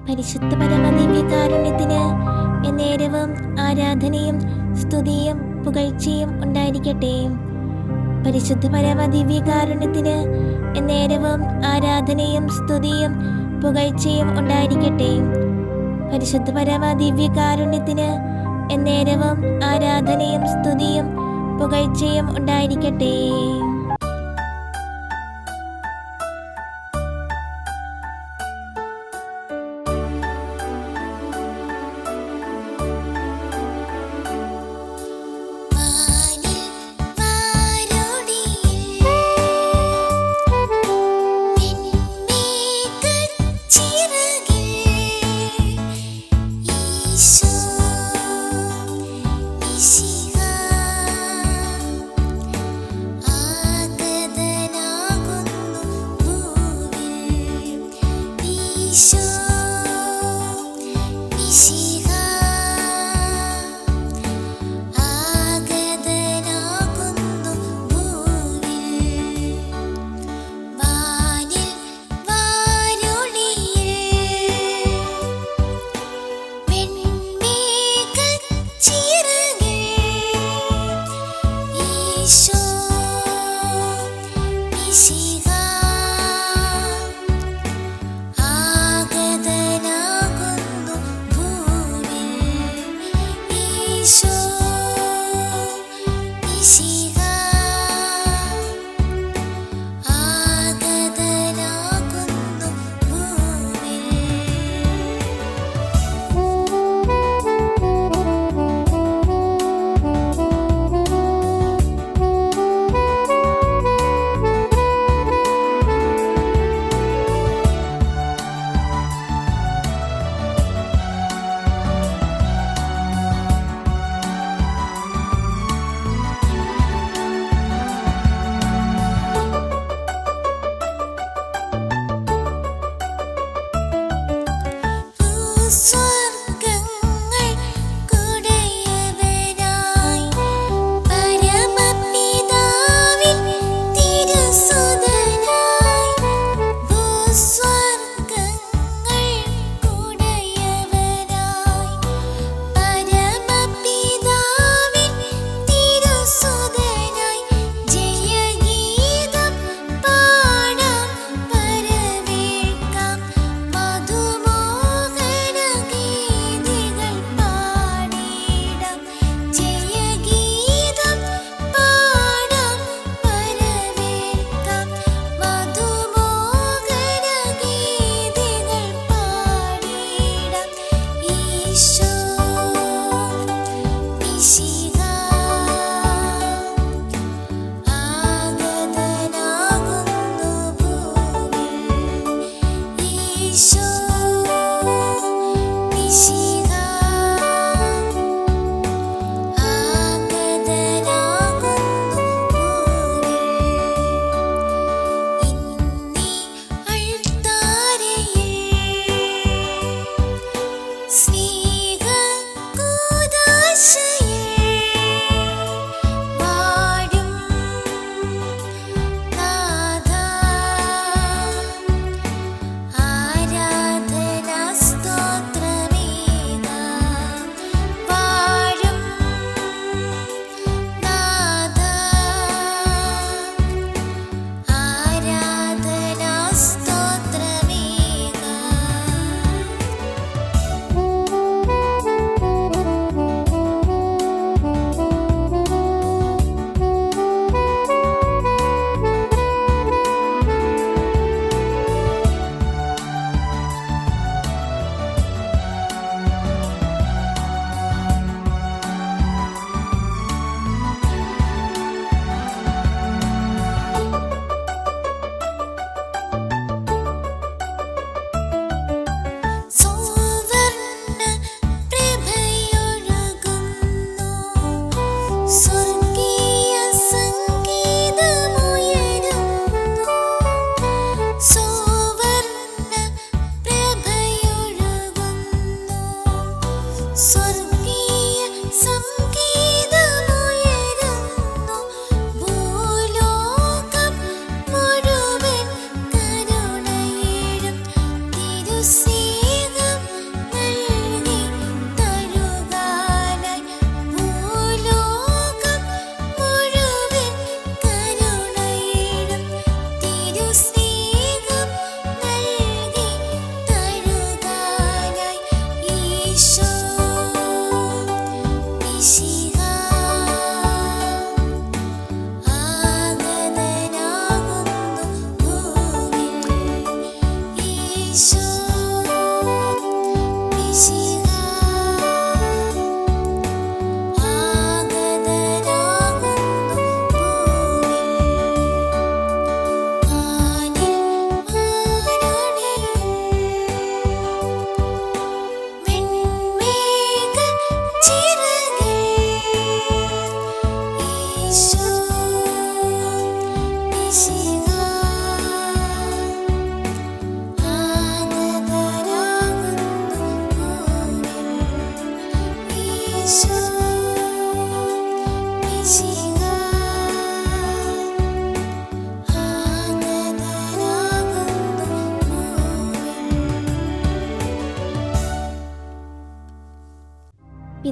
പരിശുദ്ധ പരമദിവ്യകാരുണ്യത്തിന് എന്നേരവും ആരാധനയും സ്തുതിയും പുകഴ്ചയും ഉണ്ടായിരിക്കട്ടെ. പരിശുദ്ധ പരമദിവ്യകാരുണ്യത്തിന് എന്നേരവും ആരാധനയും സ്തുതിയും പുകഴ്ചയും ഉണ്ടായിരിക്കട്ടെ. പരിശുദ്ധ പരമദിവ്യകാരുണ്യത്തിന് എന്നേരവും ആരാധനയും സ്തുതിയും പുകഴ്ചയും ഉണ്ടായിരിക്കട്ടെ. I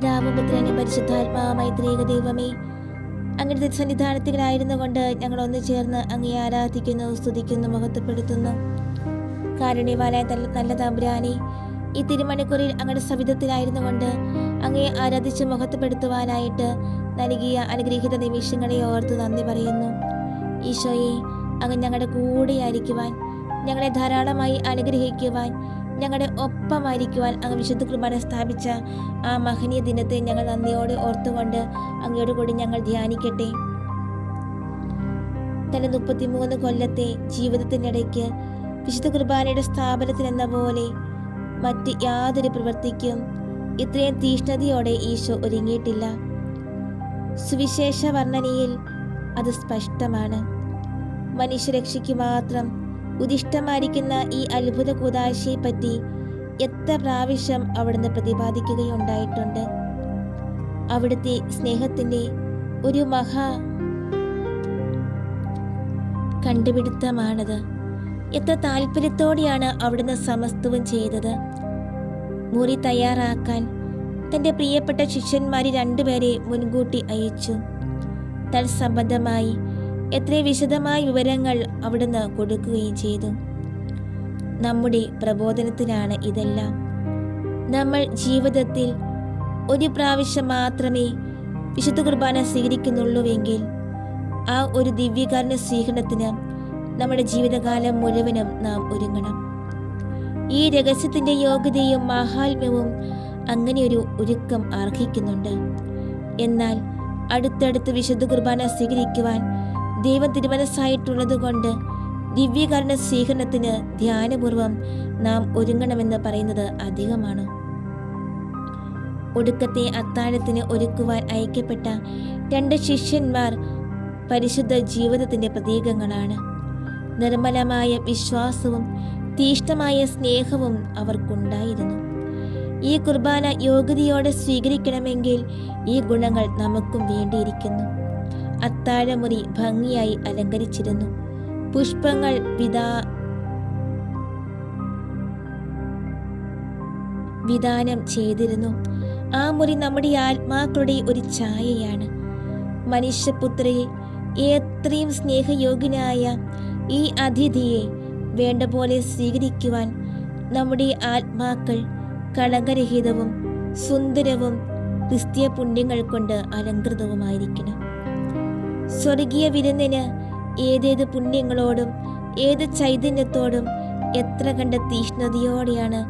പിതാവും പുത്രനും പരിശുദ്ധാത്മാവുമായ ത്രിയേക ദൈവമേ, അങ്ങയുടെ സന്നിധാനത്തിലായിരുന്നു കൊണ്ട് ഞങ്ങൾ ഒന്നു ചേർന്ന് അങ്ങയെ ആരാധിക്കുന്നു, സ്തുതിക്കുന്നു, മഹത്വപ്പെടുത്തുന്നു. കാരുണ്യവാനായ നല്ല തമ്പുരാനെ, ഈ തിരുമണിക്കൂറിൽ അങ്ങയുടെ സവിധത്തിലായിരുന്നു കൊണ്ട് അങ്ങയെ ആരാധിച്ച് മഹത്വപ്പെടുത്തുവാനായിട്ട് നൽകിയ അനുഗ്രഹീത നിമിഷങ്ങളെ ഓർത്ത് നന്ദി പറയുന്നു. ഈശോയെ, അങ്ങ് ഞങ്ങളുടെ കൂടെയായിരിക്കുവാൻ, ഞങ്ങളെ ധാരാളമായി അനുഗ്രഹിക്കുവാൻ, ഞങ്ങളുടെ ഒപ്പമായിരിക്കുവാൻ അങ്ങ് വിശുദ്ധ കുർബാന സ്ഥാപിച്ച ആ മഹനീയ ദിനത്തെ ഞങ്ങൾ നന്ദിയോടെ ഓർത്തുകൊണ്ട് അങ്ങയോട് കൂടി ഞങ്ങൾ ധ്യാനിക്കട്ടെ. തന്റെ 33 കൊല്ലത്തെ ജീവിതത്തിനിടയ്ക്ക് വിശുദ്ധ കുർബാനയുടെ സ്ഥാപനത്തിനെന്ന പോലെ മറ്റ് യാതൊരു പ്രവൃത്തിക്കും ഇത്രയും തീഷ്ണതയോടെ ഈശോ ഒരുങ്ങിയിട്ടില്ല. സുവിശേഷ വർണ്ണനയിൽ അത് സ്പഷ്ടമാണ്. മനുഷ്യരക്ഷയ്ക്ക് മാത്രം ഉദിഷ്ടമായിരിക്കുന്ന ഈ അത്ഭുത കൂദാശയെ പറ്റി എത്ര പ്രാവശ്യം അവിടുന്ന് പ്രതിപാദിക്കുകയുണ്ടായിട്ടുണ്ട്. അവിടുത്തെ സ്നേഹത്തിൻ്റെ ഒരു മഹാ കണ്ടുപിടുത്തമാണത്. എത്ര താല്പര്യത്തോടെയാണ് അവിടുന്ന് സമസ്തവും ചെയ്തത്. മുറി തയ്യാറാക്കാൻ തൻ്റെ പ്രിയപ്പെട്ട ശിഷ്യന്മാരിൽ 2 പേരെ മുൻകൂട്ടി അയച്ചു. തത്സംബന്ധമായി എത്ര വിശദമായ വിവരങ്ങൾ അവിടുന്ന് കൊടുക്കുകയും ചെയ്തു. നമ്മുടെ പ്രബോധനത്തിനാണ് ഇതെല്ലാം. നമ്മൾ ജീവിതത്തിൽ ഒരു പ്രാവശ്യം മാത്രമേ വിശുദ്ധ കുർബാന സ്വീകരിക്കുന്നുള്ളൂവെങ്കിൽ ആ ഒരു ദിവ്യകാരുണ്യ സ്വീകരണത്തിന് നമ്മുടെ ജീവിതകാലം മുഴുവനും നാം ഒരുങ്ങണം. ഈ രഹസ്യത്തിൻ്റെ യോഗ്യതയും മാഹാത്മ്യവും അങ്ങനെയൊരു ഒരുക്കം അർഹിക്കുന്നുണ്ട്. എന്നാൽ അടുത്തടുത്ത് വിശുദ്ധ കുർബാന സ്വീകരിക്കുവാൻ ദൈവം തിരുമനസ്സായിട്ടുള്ളത് കൊണ്ട് ദിവ്യകാരുണ്യ സ്വീകരണത്തിന് ധ്യാനപൂർവം നാം ഒരുങ്ങണമെന്ന് പറയുന്നത് അധികമാണ്. ഒടുക്കത്തെ അത്താഴത്തിന് ഒരുക്കുവാൻ അയക്കപ്പെട്ട 2 ശിഷ്യന്മാർ പരിശുദ്ധ ജീവിതത്തിൻ്റെ പ്രതീകങ്ങളാണ്. നിർമ്മലമായ വിശ്വാസവും തീഷ്ണമായ സ്നേഹവും അവർക്കുണ്ടായിരുന്നു. ഈ കുർബാന യോഗ്യതയോടെ സ്വീകരിക്കണമെങ്കിൽ ഈ ഗുണങ്ങൾ നമുക്കും വേണ്ടിയിരിക്കുന്നു. അത്താഴമുറി ഭംഗിയായി അലങ്കരിച്ചിരുന്നു. പുഷ്പങ്ങൾ വിധാനം ചെയ്തിരുന്നു. ആ മുറി നമ്മുടെ ആത്മാക്കളുടെ ഒരു ഛായയാണ്. മനുഷ്യപുത്രയെ എത്രയും സ്നേഹയോഗ്യനായ ഈ അതിഥിയെ വേണ്ട പോലെ സ്വീകരിക്കുവാൻ നമ്മുടെ ആത്മാക്കൾ കളങ്കരഹിതവും സുന്ദരവും ക്രിസ്തീയ പുണ്യങ്ങൾ കൊണ്ട് അലങ്കൃതവുമായിരിക്കണം. സ്വർഗീയ വിരുന്നിന് ഏതേത് പുണ്യങ്ങളോടും ഏത് ചൈതന്യത്തോടും എത്ര കണ്ട തീഷ്ണതയോടെയാണ്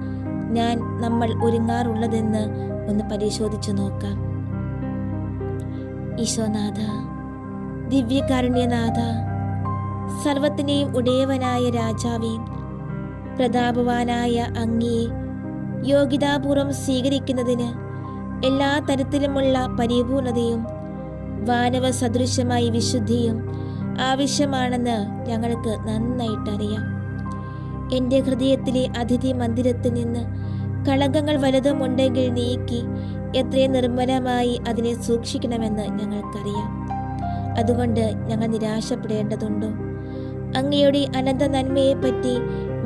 നമ്മൾ ഒരുങ്ങാറുള്ളതെന്ന് ഒന്ന് പരിശോധിച്ചു നോക്കാം. ഈശോനാഥ, ദിവ്യകാരുണ്യനാഥ, സർവത്തിൻ്റെയും ഉടയവനായ രാജാവേ, പ്രതാപവാനായ അങ്ങയെ യോഗ്യതാപൂർവം സ്വീകരിക്കുന്നതിന് എല്ലാ തരത്തിലുമുള്ള പരിപൂർണതയും വാനവ സദൃശമായ വിശുദ്ധിയും ആവശ്യമാണെന്ന് ഞങ്ങൾക്ക് നന്നായിട്ടറിയാം. എൻ്റെ ഹൃദയത്തിലെ അതിഥി മന്ദിരത്തിൽ നിന്ന് കളങ്കങ്ങൾ വലുതുമുണ്ടെങ്കിൽ നീക്കി എത്രയും നിർമ്മലമായി അതിനെ സൂക്ഷിക്കണമെന്ന് ഞങ്ങൾക്കറിയാം. അതുകൊണ്ട് ഞങ്ങൾ നിരാശപ്പെടേണ്ടതുണ്ടോ? അങ്ങയുടെ അനന്ത നന്മയെപ്പറ്റി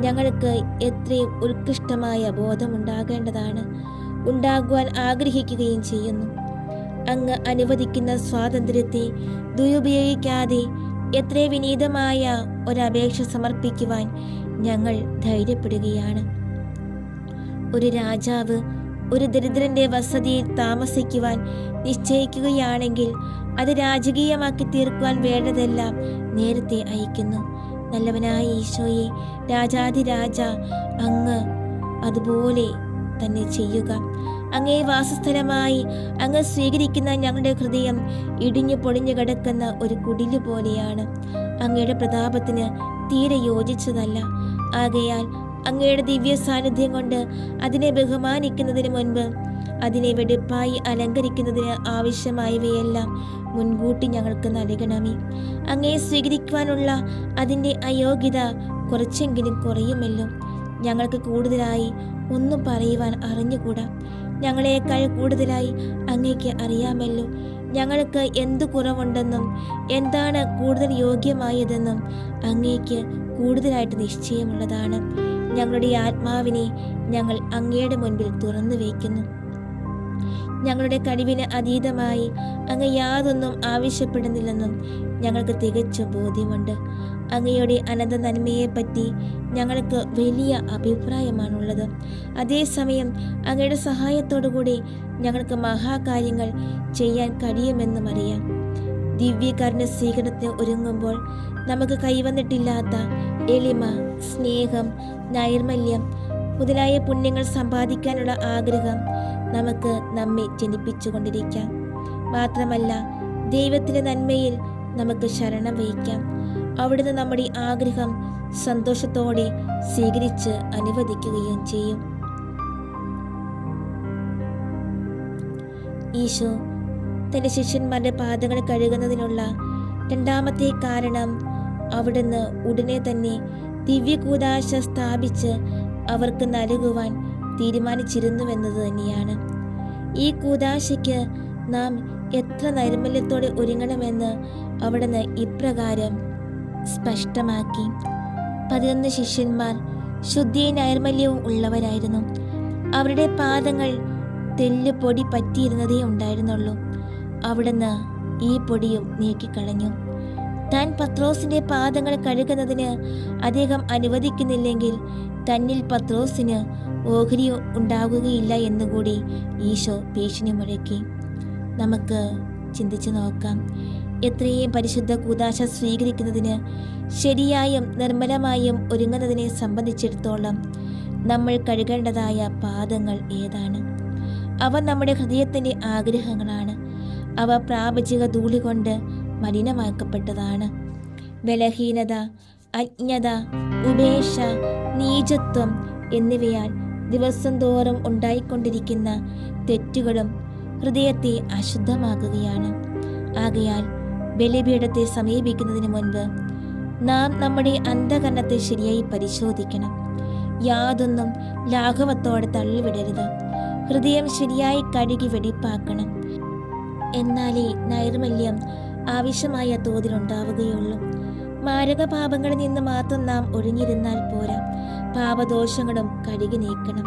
ഞങ്ങൾക്ക് എത്രയും ഉത്കൃഷ്ടമായ ബോധമുണ്ടാകേണ്ടതാണ്. ഉണ്ടാകുവാൻ ആഗ്രഹിക്കുകയും ചെയ്യുന്നു. അങ്ങ് അനുവദിക്കുന്ന സ്വാതന്ത്ര്യത്തെ ദുരുപയോഗിക്കാതെ എത്ര വിനീതമായ ഒരപേക്ഷ സമർപ്പിക്കുവാൻ ഞങ്ങൾ ധൈര്യപ്പെടുകയാണ്. ഒരു രാജാവ് ഒരു ദരിദ്രന്റെ വസതിയിൽ താമസിക്കുവാൻ നിശ്ചയിക്കുകയാണെങ്കിൽ അത് രാജകീയമാക്കി തീർക്കുവാൻ വേണ്ടതെല്ലാം നേരത്തെ അയക്കുന്നു. നല്ലവനായ ഈശോയെ, രാജാധിരാജ, അങ്ങ് അതുപോലെ തന്നെ ചെയ്യുക. അങ്ങേ വാസസ്ഥലമായി അങ്ങ് സ്വീകരിക്കുന്ന ഞങ്ങളുടെ ഹൃദയം ഇടിഞ്ഞു പൊളിഞ്ഞു കിടക്കുന്ന ഒരു കുടില് പോലെയാണ്. അങ്ങയുടെ പ്രതാപത്തിന് തീരെ യോജിച്ചതല്ല. ആകയാൽ അങ്ങയുടെ ദിവ്യ സാന്നിധ്യം കൊണ്ട് അതിനെ ബഹുമാനിക്കുന്നതിന് മുൻപ് അതിനെ വെടിപ്പായി അലങ്കരിക്കുന്നതിന് ആവശ്യമായവയെല്ലാം മുൻകൂട്ടി ഞങ്ങൾക്ക് നൽകണമേ. അങ്ങയെ സ്വീകരിക്കുവാനുള്ള അതിൻ്റെ അയോഗ്യത കുറച്ചെങ്കിലും കുറയുമല്ലോ. ഞങ്ങൾക്ക് കൂടുതലായി ഒന്നും പറയുവാൻ അറിഞ്ഞുകൂടാ. ഞങ്ങളെക്കാൾ കൂടുതലായി അങ്ങേക്ക് അറിയാമല്ലോ. ഞങ്ങൾക്ക് എന്തു കുറവുണ്ടെന്നും എന്താണ് കൂടുതൽ യോഗ്യമായതെന്നും അങ്ങേക്ക് കൂടുതലായിട്ട് നിശ്ചയമുള്ളതാണ്. ഞങ്ങളുടെ ആത്മാവിനെ ഞങ്ങൾ അങ്ങയുടെ മുൻപിൽ തുറന്നു വയ്ക്കുന്നു. ഞങ്ങളുടെ കഴിവിന് അതീതമായി അങ്ങ് യാതൊന്നും ആവശ്യപ്പെടുന്നില്ലെന്നും ഞങ്ങൾക്ക് തികച്ച ബോധ്യമുണ്ട്. അങ്ങയുടെ അനന്ത നന്മയെപ്പറ്റി ഞങ്ങൾക്ക് വലിയ അഭിപ്രായമാണുള്ളത്. അതേസമയം അങ്ങയുടെ സഹായത്തോടുകൂടി ഞങ്ങൾക്ക് മഹാകാര്യങ്ങൾ ചെയ്യാൻ കഴിയുമെന്നും അറിയാം. ദിവ്യകാരുണ്യ സ്വീകരണത്തിന് ഒരുങ്ങുമ്പോൾ നമുക്ക് കൈവന്നിട്ടില്ലാത്ത എളിമ, സ്നേഹം, നൈർമല്യം മുതലായ പുണ്യങ്ങൾ സമ്പാദിക്കാനുള്ള ആഗ്രഹം നമുക്ക് നമ്മെ ജനിപ്പിച്ചുകൊണ്ടിരിക്കാം. മാത്രമല്ല, ദൈവത്തിൻ്റെ നന്മയിൽ നമുക്ക് ശരണം വഹിക്കാം. അവിടുന്ന് നമ്മുടെ ആഗ്രഹം സന്തോഷത്തോടെ സ്വീകരിച്ച് അനുവദിക്കുകയും ചെയ്യും. ഈശോ തൻ്റെ ശിഷ്യന്മാരുടെ പാദങ്ങൾ കഴുകുന്നതിനുള്ള രണ്ടാമത്തെ കാരണം അവിടുന്ന് ഉടനെ തന്നെ ദിവ്യകൂദാശ സ്ഥാപിച്ച് അവർക്ക് നൽകുവാൻ തീരുമാനിച്ചിരുന്നുവെന്നത് തന്നെയാണ്. ഈ കൂദാശയ്ക്ക് നാം എത്ര നൈർമല്യത്തോടെ ഒരുങ്ങണമെന്ന് അവിടുന്ന് ഇപ്രകാരം സ്പഷ്ടമാക്കി. 11 ശിഷ്യന്മാർ ശുദ്ധിയും നൈർമല്യവും ഉള്ളവരായിരുന്നു. അവരുടെ പാദങ്ങൾ തെല്ലുപൊടി പറ്റിയിരുന്നതേ ഉണ്ടായിരുന്നുള്ളൂ. അവിടുന്ന് ഈ പൊടിയും നീക്കിക്കളഞ്ഞു. താൻ പത്രോസിന്റെ പാദങ്ങൾ കഴുകുന്നതിന് അദ്ദേഹം അനുവദിക്കുന്നില്ലെങ്കിൽ തന്നിൽ പത്രോസിന് ഓഹരി ഉണ്ടാകുകയില്ല എന്നുകൂടി ഈശോ ഭീഷണി മുഴക്കി. നമുക്ക് ചിന്തിച്ചു നോക്കാം. എത്രയും പരിശുദ്ധ കൂദാശ സ്വീകരിക്കുന്നതിന് ശരിയായും നിർമ്മലമായും ഒരുങ്ങുന്നതിനെ സംബന്ധിച്ചിടത്തോളം നമ്മൾ കഴുകേണ്ടതായ പാദങ്ങൾ ഏതാണ്? അവ നമ്മുടെ ഹൃദയത്തിൻ്റെ ആഗ്രഹങ്ങളാണ്. അവ പ്രാപഞ്ചിക ധൂളി കൊണ്ട് മലിനമാക്കപ്പെട്ടതാണ്. ബലഹീനത, അജ്ഞത, ഉപേക്ഷ, നീചത്വം എന്നിവയാൽ ദിവസം തോറും ഉണ്ടായിക്കൊണ്ടിരിക്കുന്ന തെറ്റുകളും ഹൃദയത്തെ അശുദ്ധമാക്കുകയാണ്. ആകയാൽ ബലിപീഠത്തെ സമീപിക്കുന്നതിന് മുൻപ് നാം നമ്മുടെ അന്ധകരണത്തെ ശരിയായി പരിശോധിക്കണം. യാതൊന്നും ലാഘവത്തോടെ തള്ളിവിടരുത്. ഹൃദയം ശരിയായി കഴുകി വെടിപ്പാക്കണം. എന്നാലേ നൈർമല്യം ആവശ്യമായ തോതിലുണ്ടാവുകയുള്ളൂ. മാരക പാപങ്ങളിൽ നിന്ന് മാത്രം നാം ഒഴിഞ്ഞിരുന്നാൽ പോരാ, പാപദോഷങ്ങളും കഴുകി നീക്കണം.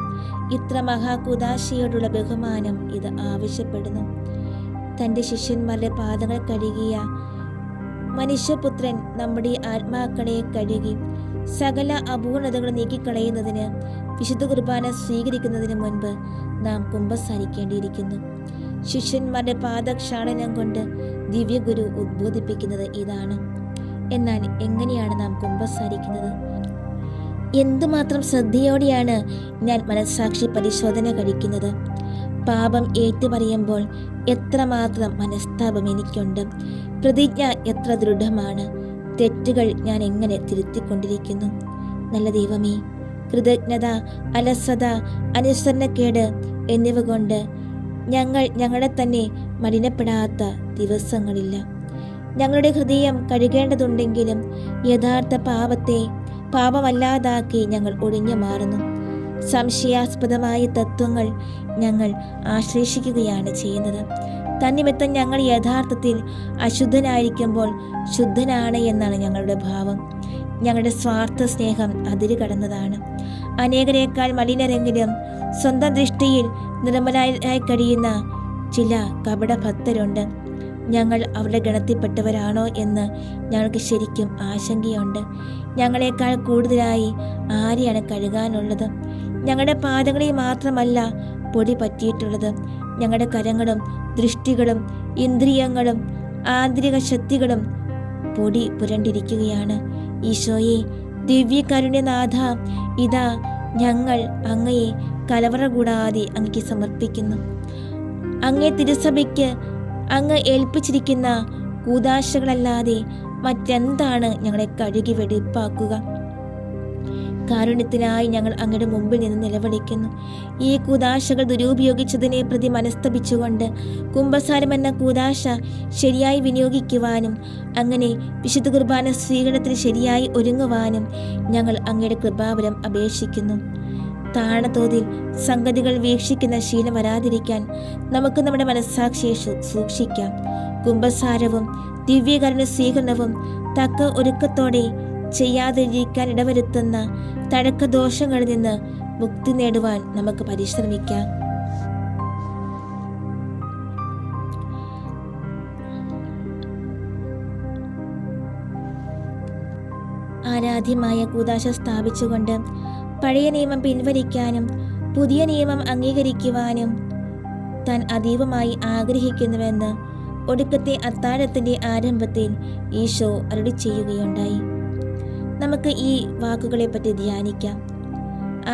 ഇത്ര മഹാകുദാശയോടുള്ള ബഹുമാനം ഇത് ആവശ്യപ്പെടുന്നു. തൻ്റെ ശിഷ്യന്മാരുടെ പാദങ്ങൾ കഴുകിയ മനുഷ്യപുത്രൻ നമ്മുടെ ആത്മാക്കളെ കഴുകി സകല അപൂർണതകൾ നീക്കിക്കളയുന്നതിന് വിശുദ്ധ കുർബാന സ്വീകരിക്കുന്നതിന് മുൻപ് നാം കുമ്പസാരിക്കേണ്ടിയിരിക്കുന്നു. ശിഷ്യന്മാരുടെ പാദക്ഷാളനം കൊണ്ട് ദിവ്യഗുരു ഉദ്ബോധിപ്പിക്കുന്നത് ഇതാണ്. എന്നാൽ എങ്ങനെയാണ് നാം കുമ്പസാരിക്കുന്നത്? എന്തുമാത്രം ശ്രദ്ധയോടെയാണ് ഞാൻ മനസ്സാക്ഷി പരിശോധന കഴിക്കുന്നത്? പാപം ഏറ്റുപറയുമ്പോൾ എത്രമാത്രം മനസ്താപം എനിക്കുണ്ട്. പ്രതിജ്ഞ എത്ര ദൃഢമാണ്. തെറ്റുകൾ ഞാൻ എങ്ങനെ തിരുത്തിക്കൊണ്ടിരിക്കുന്നു. നല്ല ദൈവമേ, കൃതജ്ഞത, അലസത, അനുസരണക്കേട് എന്നിവ കൊണ്ട് ഞങ്ങളെ തന്നെ മലിനപ്പെടാത്ത ദിവസങ്ങളില്ല. ഞങ്ങളുടെ ഹൃദയം കഴുകേണ്ടതുണ്ടെങ്കിലും യഥാർത്ഥ പാപത്തെ പാപമല്ലാതാക്കി ഞങ്ങൾ ഒഴിഞ്ഞു മാറുന്നു. സംശയാസ്പദമായ തത്വങ്ങൾ ഞങ്ങൾ ആശ്ലേഷിക്കുകയാണ് ചെയ്യുന്നത്. തന്നിമിത്തം ഞങ്ങൾ യഥാർത്ഥത്തിൽ അശുദ്ധനായിരിക്കുമ്പോൾ ശുദ്ധനാണ് എന്നാണ് ഞങ്ങളുടെ ഭാവം. ഞങ്ങളുടെ സ്വാർത്ഥ സ്നേഹം അതിര് കടന്നതാണ്. അനേകരേക്കാൾ മലിനരെങ്കിലും സ്വന്തം ദൃഷ്ടിയിൽ നിർമ്മലരായി കഴിയുന്ന ചില കപടഭക്തരുണ്ട്. ഞങ്ങൾ അവരുടെ ഗണത്തിൽപ്പെട്ടവരാണോ എന്ന് ഞങ്ങൾക്ക് ശരിക്കും ആശങ്കയുണ്ട്. ഞങ്ങളെക്കാൾ കൂടുതലായി ആരെയാണ് കഴുകാനുള്ളത്? ഞങ്ങളുടെ പാദങ്ങളിൽ മാത്രമല്ല പൊടി പറ്റിയിട്ടുള്ളത്. ഞങ്ങളുടെ കരങ്ങളും ദൃഷ്ടികളും ഇന്ദ്രിയങ്ങളും ആന്തരിക ശക്തികളും പൊടി പുരണ്ടിരിക്കുകയാണ്. ഈശോയെ, ദിവ്യകാരുണ്യനാഥ, ഇതാ ഞങ്ങൾ അങ്ങയെ കലവറ കൂടാതെ അങ്ങയ്ക്ക് സമർപ്പിക്കുന്നു. അങ്ങേ തിരുസഭയ്ക്ക് അങ്ങ് ഏൽപ്പിച്ചിരിക്കുന്ന കൂദാശകളല്ലാതെ മറ്റെന്താണ് ഞങ്ങളെ കഴുകി വെടിപ്പാക്കുക? കാരുണ്യത്തിനായി ഞങ്ങൾ അങ്ങയുടെ മുമ്പിൽ നിന്ന് നിലവിളിക്കുന്നു. ഈ കൂദാശകൾ ദുരുപയോഗിച്ചതിനെ പ്രതി മനസ്തപിച്ചുകൊണ്ട് കുമ്പസാരം എന്ന കൂദാശ ശരിയായി വിനിയോഗിക്കുവാനും അങ്ങനെ വിശുദ്ധ കുർബാന സ്വീകരണത്തിന് ശരിയായി ഒരുങ്ങുവാനും ഞങ്ങൾ അങ്ങയുടെ കൃപാവരം അപേക്ഷിക്കുന്നു. താണതോതിൽ സംഗതികൾ വീക്ഷിക്കുന്ന ശീലം വരാതിരിക്കാൻ നമുക്ക് നമ്മുടെ മനസ്സാക്ഷിയെ സൂക്ഷിക്കാം. കുമ്പസാരവും ദിവ്യകാരുണ്യ സ്വീകരണവും തക്ക ഒരുക്കത്തോടെ ചെയ്യാതിരിക്കാൻ ഇടവരുത്തുന്ന തഴക്കദോഷങ്ങളിൽ നിന്ന് മുക്തി നേടുവാൻ നമുക്ക് പരിശ്രമിക്കാം. ആരാധ്യമായ കൂദാശ സ്ഥാപിച്ചുകൊണ്ട് പഴയ നിയമം പിൻവലിക്കാനും പുതിയ നിയമം അംഗീകരിക്കുവാനും താൻ അതീവമായി ആഗ്രഹിക്കുന്നുവെന്ന് ഒടുക്കത്തെ അത്താഴത്തിൻ്റെ ആരംഭത്തിൽ ഈശോ അരുളി ചെയ്യുകയുണ്ടായി. നമുക്ക് ഈ വാക്കുകളെപ്പറ്റി ധ്യാനിക്കാം.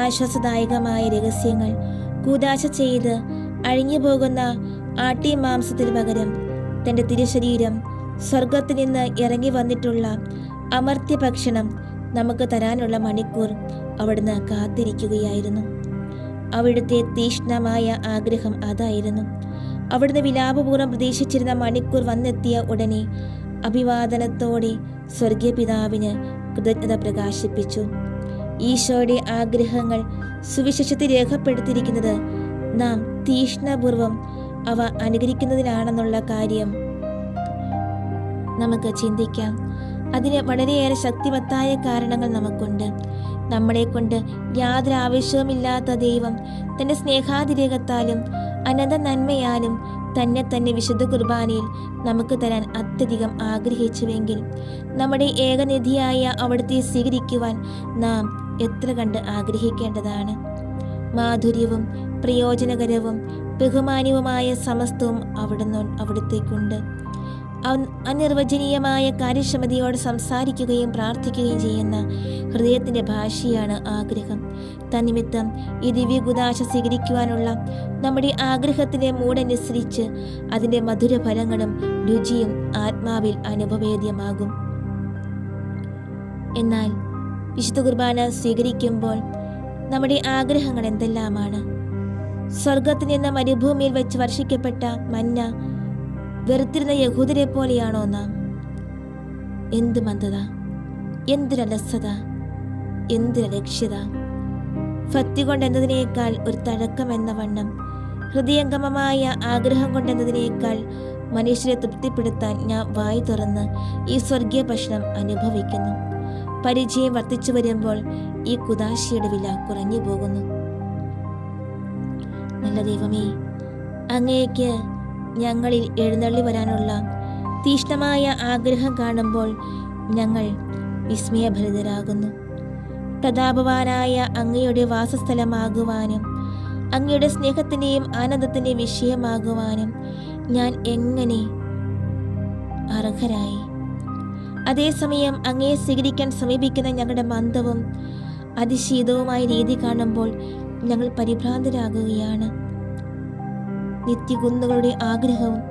ആശ്വാസദായകമായ രഹസ്യങ്ങൾ കൂദാശ ചെയ്ത് അഴിഞ്ഞു പോകുന്ന ആട്ടി മാംസത്തിന് പകരം തൻ്റെ തിരുശരീരം സ്വർഗത്തിൽ നിന്ന് ഇറങ്ങി വന്നിട്ടുള്ള അമർത്യ ഭക്ഷണം നമുക്ക് തരാനുള്ള മണിക്കൂർ അവിടുന്ന് കാത്തിരിക്കുകയായിരുന്നു. അവിടുത്തെ തീക്ഷ്ണമായ ആഗ്രഹം അതായിരുന്നു. അവിടുന്ന് വിലാപപൂർവ്വം പ്രതീക്ഷിച്ചിരുന്ന മണിക്കൂർ വന്നെത്തിയ ഉടനെ അഭിവാദനത്തോടെ സ്വർഗീയ പിതാവിന് കൃതജ്ഞത പ്രകാശിപ്പിച്ചു. ഈശോയുടെ ആഗ്രഹങ്ങൾ സുവിശേഷത്തിൽ രേഖപ്പെടുത്തിയിരിക്കുന്നത് നാം തീക്ഷ്ണപൂർവം അവ അനുകരിക്കുന്നതിനാണെന്നുള്ള കാര്യം നമുക്ക് ചിന്തിക്കാം. അതിന് വളരെയേറെ ശക്തിവത്തായ കാരണങ്ങൾ നമുക്കുണ്ട്. നമ്മളെ കൊണ്ട് യാതൊരു ആവശ്യവുമില്ലാത്ത ദൈവം തൻ്റെ സ്നേഹാതിരേകത്താലും അനന്ത നന്മയാലും തന്നെ വിശുദ്ധ കുർബാനയിൽ നമുക്ക് തരാൻ അത്യധികം ആഗ്രഹിച്ചുവെങ്കിൽ നമ്മുടെ ഏകനിധിയായ അവിടുത്തെ സ്വീകരിക്കുവാൻ നാം എത്ര കണ്ട് ആഗ്രഹിക്കേണ്ടതാണ്. മാധുര്യവും പ്രയോജനകരവും ബഹുമാന്യവുമായ സമസ്തവും അവിടുത്തേക്കുണ്ട്. അനിർവചനീയമായ കാര്യക്ഷമതയോടെ സംസാരിക്കുകയും പ്രാർത്ഥിക്കുകയും ചെയ്യുന്ന ഹൃദയത്തിൻ്റെ ഭാഷയാണ് ആഗ്രഹം. തന്നിമിത്തം ഈ ദിവ്യകുദാശ സ്വീകരിക്കുവാനുള്ള നമ്മുടെ ആഗ്രഹത്തിൻ്റെ മൂടനുസരിച്ച് അതിൻ്റെ മധുരഫലങ്ങളും രുചിയും ആത്മാവിൽ അനുഭവേദ്യമാകും. എന്നാൽ വിശുദ്ധ കുർബാന സ്വീകരിക്കുമ്പോൾ നമ്മുടെ ആഗ്രഹങ്ങൾ എന്തെല്ലാമാണ്? സ്വർഗത്തിൽ നിന്ന് മരുഭൂമിയിൽ വെച്ച് വർഷിക്കപ്പെട്ട മന്ന വെറുത്തിരുന്ന യഹൂദരെ പോലെയാണോ നാം? എന്ത് മന്ദത, എന്തൊരലസത, എന്തൊരലക്ഷ്യത! ഭക്തി കൊണ്ടെന്നതിനേക്കാൾ ഒരു തഴക്കം എന്ന വണ്ണം ഹൃദയംഗമമായ ആഗ്രഹം കൊണ്ടെന്നതിനേക്കാൾ മനുഷ്യരെ തൃപ്തിപ്പെടുത്താൻ ഞാൻ വായി തുറന്ന് ഈ സ്വർഗീയ ഭക്ഷണം അനുഭവിക്കുന്നു. പരിചയം വർദ്ധിച്ചു വരുമ്പോൾ ഈ കുദാശയുടെ വില കുറഞ്ഞു പോകുന്നു. നല്ല ദൈവമേ, അങ്ങേക്ക് ഞങ്ങളിൽ എഴുന്നള്ളി വരാനുള്ള തീക്ഷ്ണമായ ആഗ്രഹം കാണുമ്പോൾ ഞങ്ങൾ വിസ്മയഭരിതരാകുന്നു. പ്രതാപവാനായ അങ്ങയുടെ വാസസ്ഥലമാകുവാനും അങ്ങയുടെ സ്നേഹത്തിൻ്റെയും ആനന്ദത്തിൻ്റെയും വിഷയമാകുവാനും ഞാൻ എങ്ങനെ അർഹരായി? അതേസമയം അങ്ങയെ സ്വീകരിക്കാൻ സമീപിക്കുന്ന ഞങ്ങളുടെ മന്ദവും അതിശീതവുമായ രീതി കാണുമ്പോൾ ഞങ്ങൾ പരിഭ്രാന്തരാകുകയാണ്. നിത്യകുന്നുകളുടെ ആഗ്രഹവും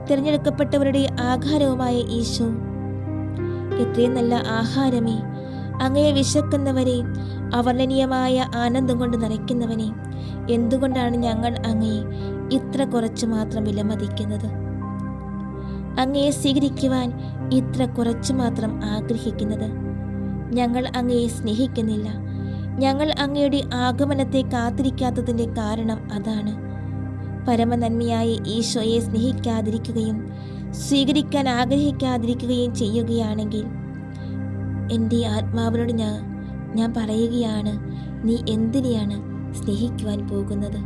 തിരഞ്ഞെടുക്കപ്പെട്ടവരുടെ ആഹാരവുമായ ഈശോ, എത്രയും നല്ല ആഹാരമേ, അങ്ങയെ വിശക്കുന്നവരെ അവർണ്ണനീയമായ ആനന്ദം കൊണ്ട് നിറയ്ക്കുന്നവനെ, എന്തുകൊണ്ടാണ് ഞങ്ങൾ അങ്ങയെ ഇത്ര കുറച്ചു മാത്രം വിലമതിക്കുന്നത്? അങ്ങയെ സ്വീകരിക്കുവാൻ ഇത്ര കുറച്ചു മാത്രം ആഗ്രഹിക്കുന്നത്? ഞങ്ങൾ അങ്ങയെ സ്നേഹിക്കുന്നില്ല. ഞങ്ങൾ അങ്ങയുടെ ആഗമനത്തെ കാത്തിരിക്കാത്തതിൻ്റെ കാരണം അതാണ്. പരമനന്മയായ ഈശോയെ സ്നേഹിക്കാതിരിക്കുകയും സ്വീകരിക്കാൻ ആഗ്രഹിക്കാതിരിക്കുകയും ചെയ്യുകയാണെങ്കിൽ എൻ്റെ ആത്മാവിനോട് ഞാൻ പറയുകയാണ്, നീ എന്തിനെയാണ് സ്നേഹിക്കുവാൻ പോകുന്നത്?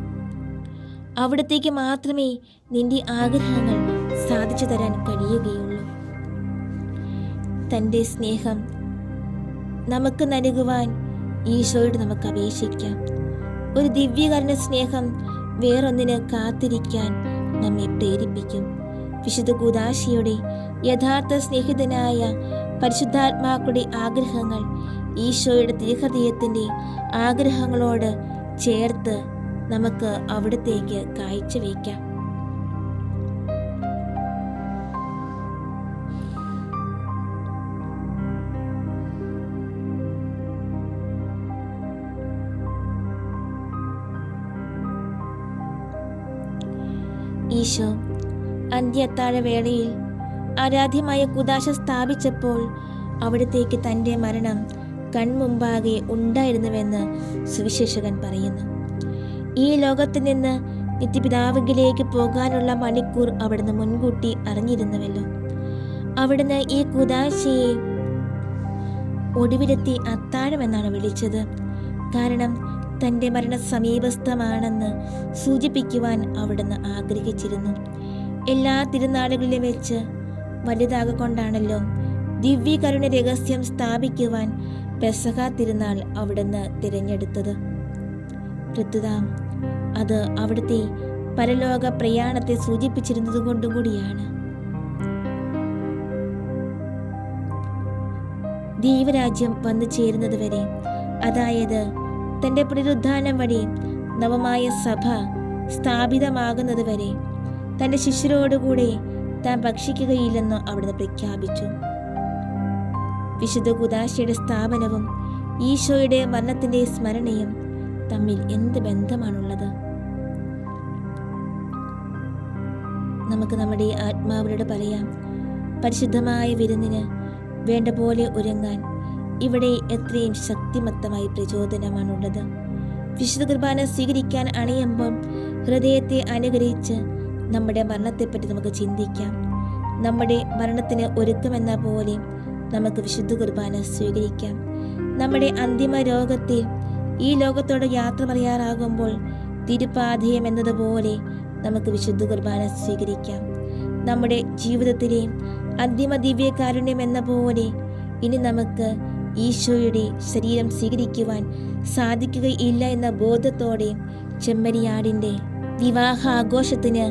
അവിടത്തേക്ക് മാത്രമേ നിന്റെ ആഗ്രഹങ്ങൾ സാധിച്ചു തരാൻ കഴിയുകയുള്ളൂ. തൻ്റെ സ്നേഹം നമുക്ക് നൽകുവാൻ ഈശോയോട് നമുക്ക് അപേക്ഷിക്കാം. ഒരു ദിവ്യകരുണ സ്നേഹം വേറൊന്നിന് കാത്തിരിക്കാൻ നമ്മെ പ്രേരിപ്പിക്കും. വിശുദ്ധ കൂദാശയുടെ യഥാർത്ഥ സ്നേഹിതനായ പരിശുദ്ധാത്മാക്കളുടെ ആഗ്രഹങ്ങൾ ഈശോയുടെ തിരുഹൃദയത്തിൻ്റെ ആഗ്രഹങ്ങളോട് ചേർത്ത് നമുക്ക് അവിടത്തേക്ക് കാഴ്ചവെക്കാം. ഈശോ അന്ത്യത്താഴവേളയിൽ ആരാധ്യമായ കൂദാശ സ്ഥാപിച്ചപ്പോൾ അവിടത്തേക്ക് തൻ്റെ മരണം കൺമുമ്പാകെ ഉണ്ടായിരുന്നുവെന്ന് സുവിശേഷകൻ പറയുന്നു. ഈ ലോകത്തിൽ നിന്ന് നിത്യപിതാവിലേക്ക് പോകാനുള്ള മണിക്കൂർ അവിടുന്ന് മുൻകൂട്ടി അറിഞ്ഞിരുന്നുവല്ലോ. അവിടുന്ന് ഈ കൂദാശയെ ഒടുവിലെത്തി അത്താഴമെന്നാണ് വിളിച്ചത്. കാരണം തൻ്റെ മരണം സമീപസ്ഥമാണെന്ന് സൂചിപ്പിക്കുവാൻ അവിടുന്ന് ആഗ്രഹിച്ചിരുന്നു. എല്ലാ തിരുനാളുകളിലും വെച്ച് വലുതാകൊണ്ടാണല്ലോ ദിവ്യകരുണ രഹസ്യം സ്ഥാപിക്കുവാൻ പെസഹ തിരുനാൾ അവിടുന്ന് തിരഞ്ഞെടുത്തത്. പ്രത്യുത അത് അവിടുത്തെ പരലോക പ്രയാണത്തെ സൂചിപ്പിച്ചിരുന്നത് കൊണ്ടുകൂടിയാണ്. ദൈവരാജ്യം വന്നു ചേരുന്നത് വരെ, അതായത് തൻ്റെ പുനരുദ്ധാനം വഴി നവമായ സഭ സ്ഥാപിതമാകുന്നത് വരെ തൻ്റെ ശിഷ്യരോടുകൂടെ താൻ ഭക്ഷിക്കുകയില്ലെന്ന് അവിടുന്ന് പ്രഖ്യാപിച്ചു. വിശുദ്ധ കൂദാശയുടെ സ്ഥാപനവും ഈശോയുടെ മരണത്തിൻ്റെ സ്മരണയും തമ്മിൽ എന്ത് ബന്ധമാണുള്ളത്? നമുക്ക് നമ്മുടെ ആത്മാവിനോട് പറയാം, പരിശുദ്ധമായ വിരുന്നിന് വേണ്ട പോലെ ഒരുങ്ങാൻ ഇവിടെ എത്രയും ശക്തിമത്തമായി പ്രചോദനമാണുള്ളത്. വിശുദ്ധ കുർബാന സ്വീകരിക്കാൻ അണയുമ്പോൾ ഹൃദയത്തെ അനുകരിച്ച് നമ്മുടെ മരണത്തെപ്പറ്റി നമുക്ക് ചിന്തിക്കാം. നമ്മുടെ മരണത്തിന് ഒരുക്കമെന്ന പോലെ നമുക്ക് വിശുദ്ധ കുർബാന സ്വീകരിക്കാം. നമ്മുടെ അന്തിമ രോഗത്തിൽ ഈ ലോകത്തോട് യാത്ര പറയാറാകുമ്പോൾ തിരുപ്പാധയം എന്നതുപോലെ നമുക്ക് വിശുദ്ധ കുർബാന സ്വീകരിക്കാം. നമ്മുടെ ജീവിതത്തിലെ അന്തിമ ദിവ്യകാരുണ്യം എന്ന പോലെ ഇനി നമുക്ക് ഈശോയുടെ ശരീരം സ്വീകരിക്കുവാൻ സാധിക്കുകയില്ല എന്ന ബോധത്തോടെ ചെമ്മരിയാടിൻ്റെ വിവാഹാഘോഷത്തിന്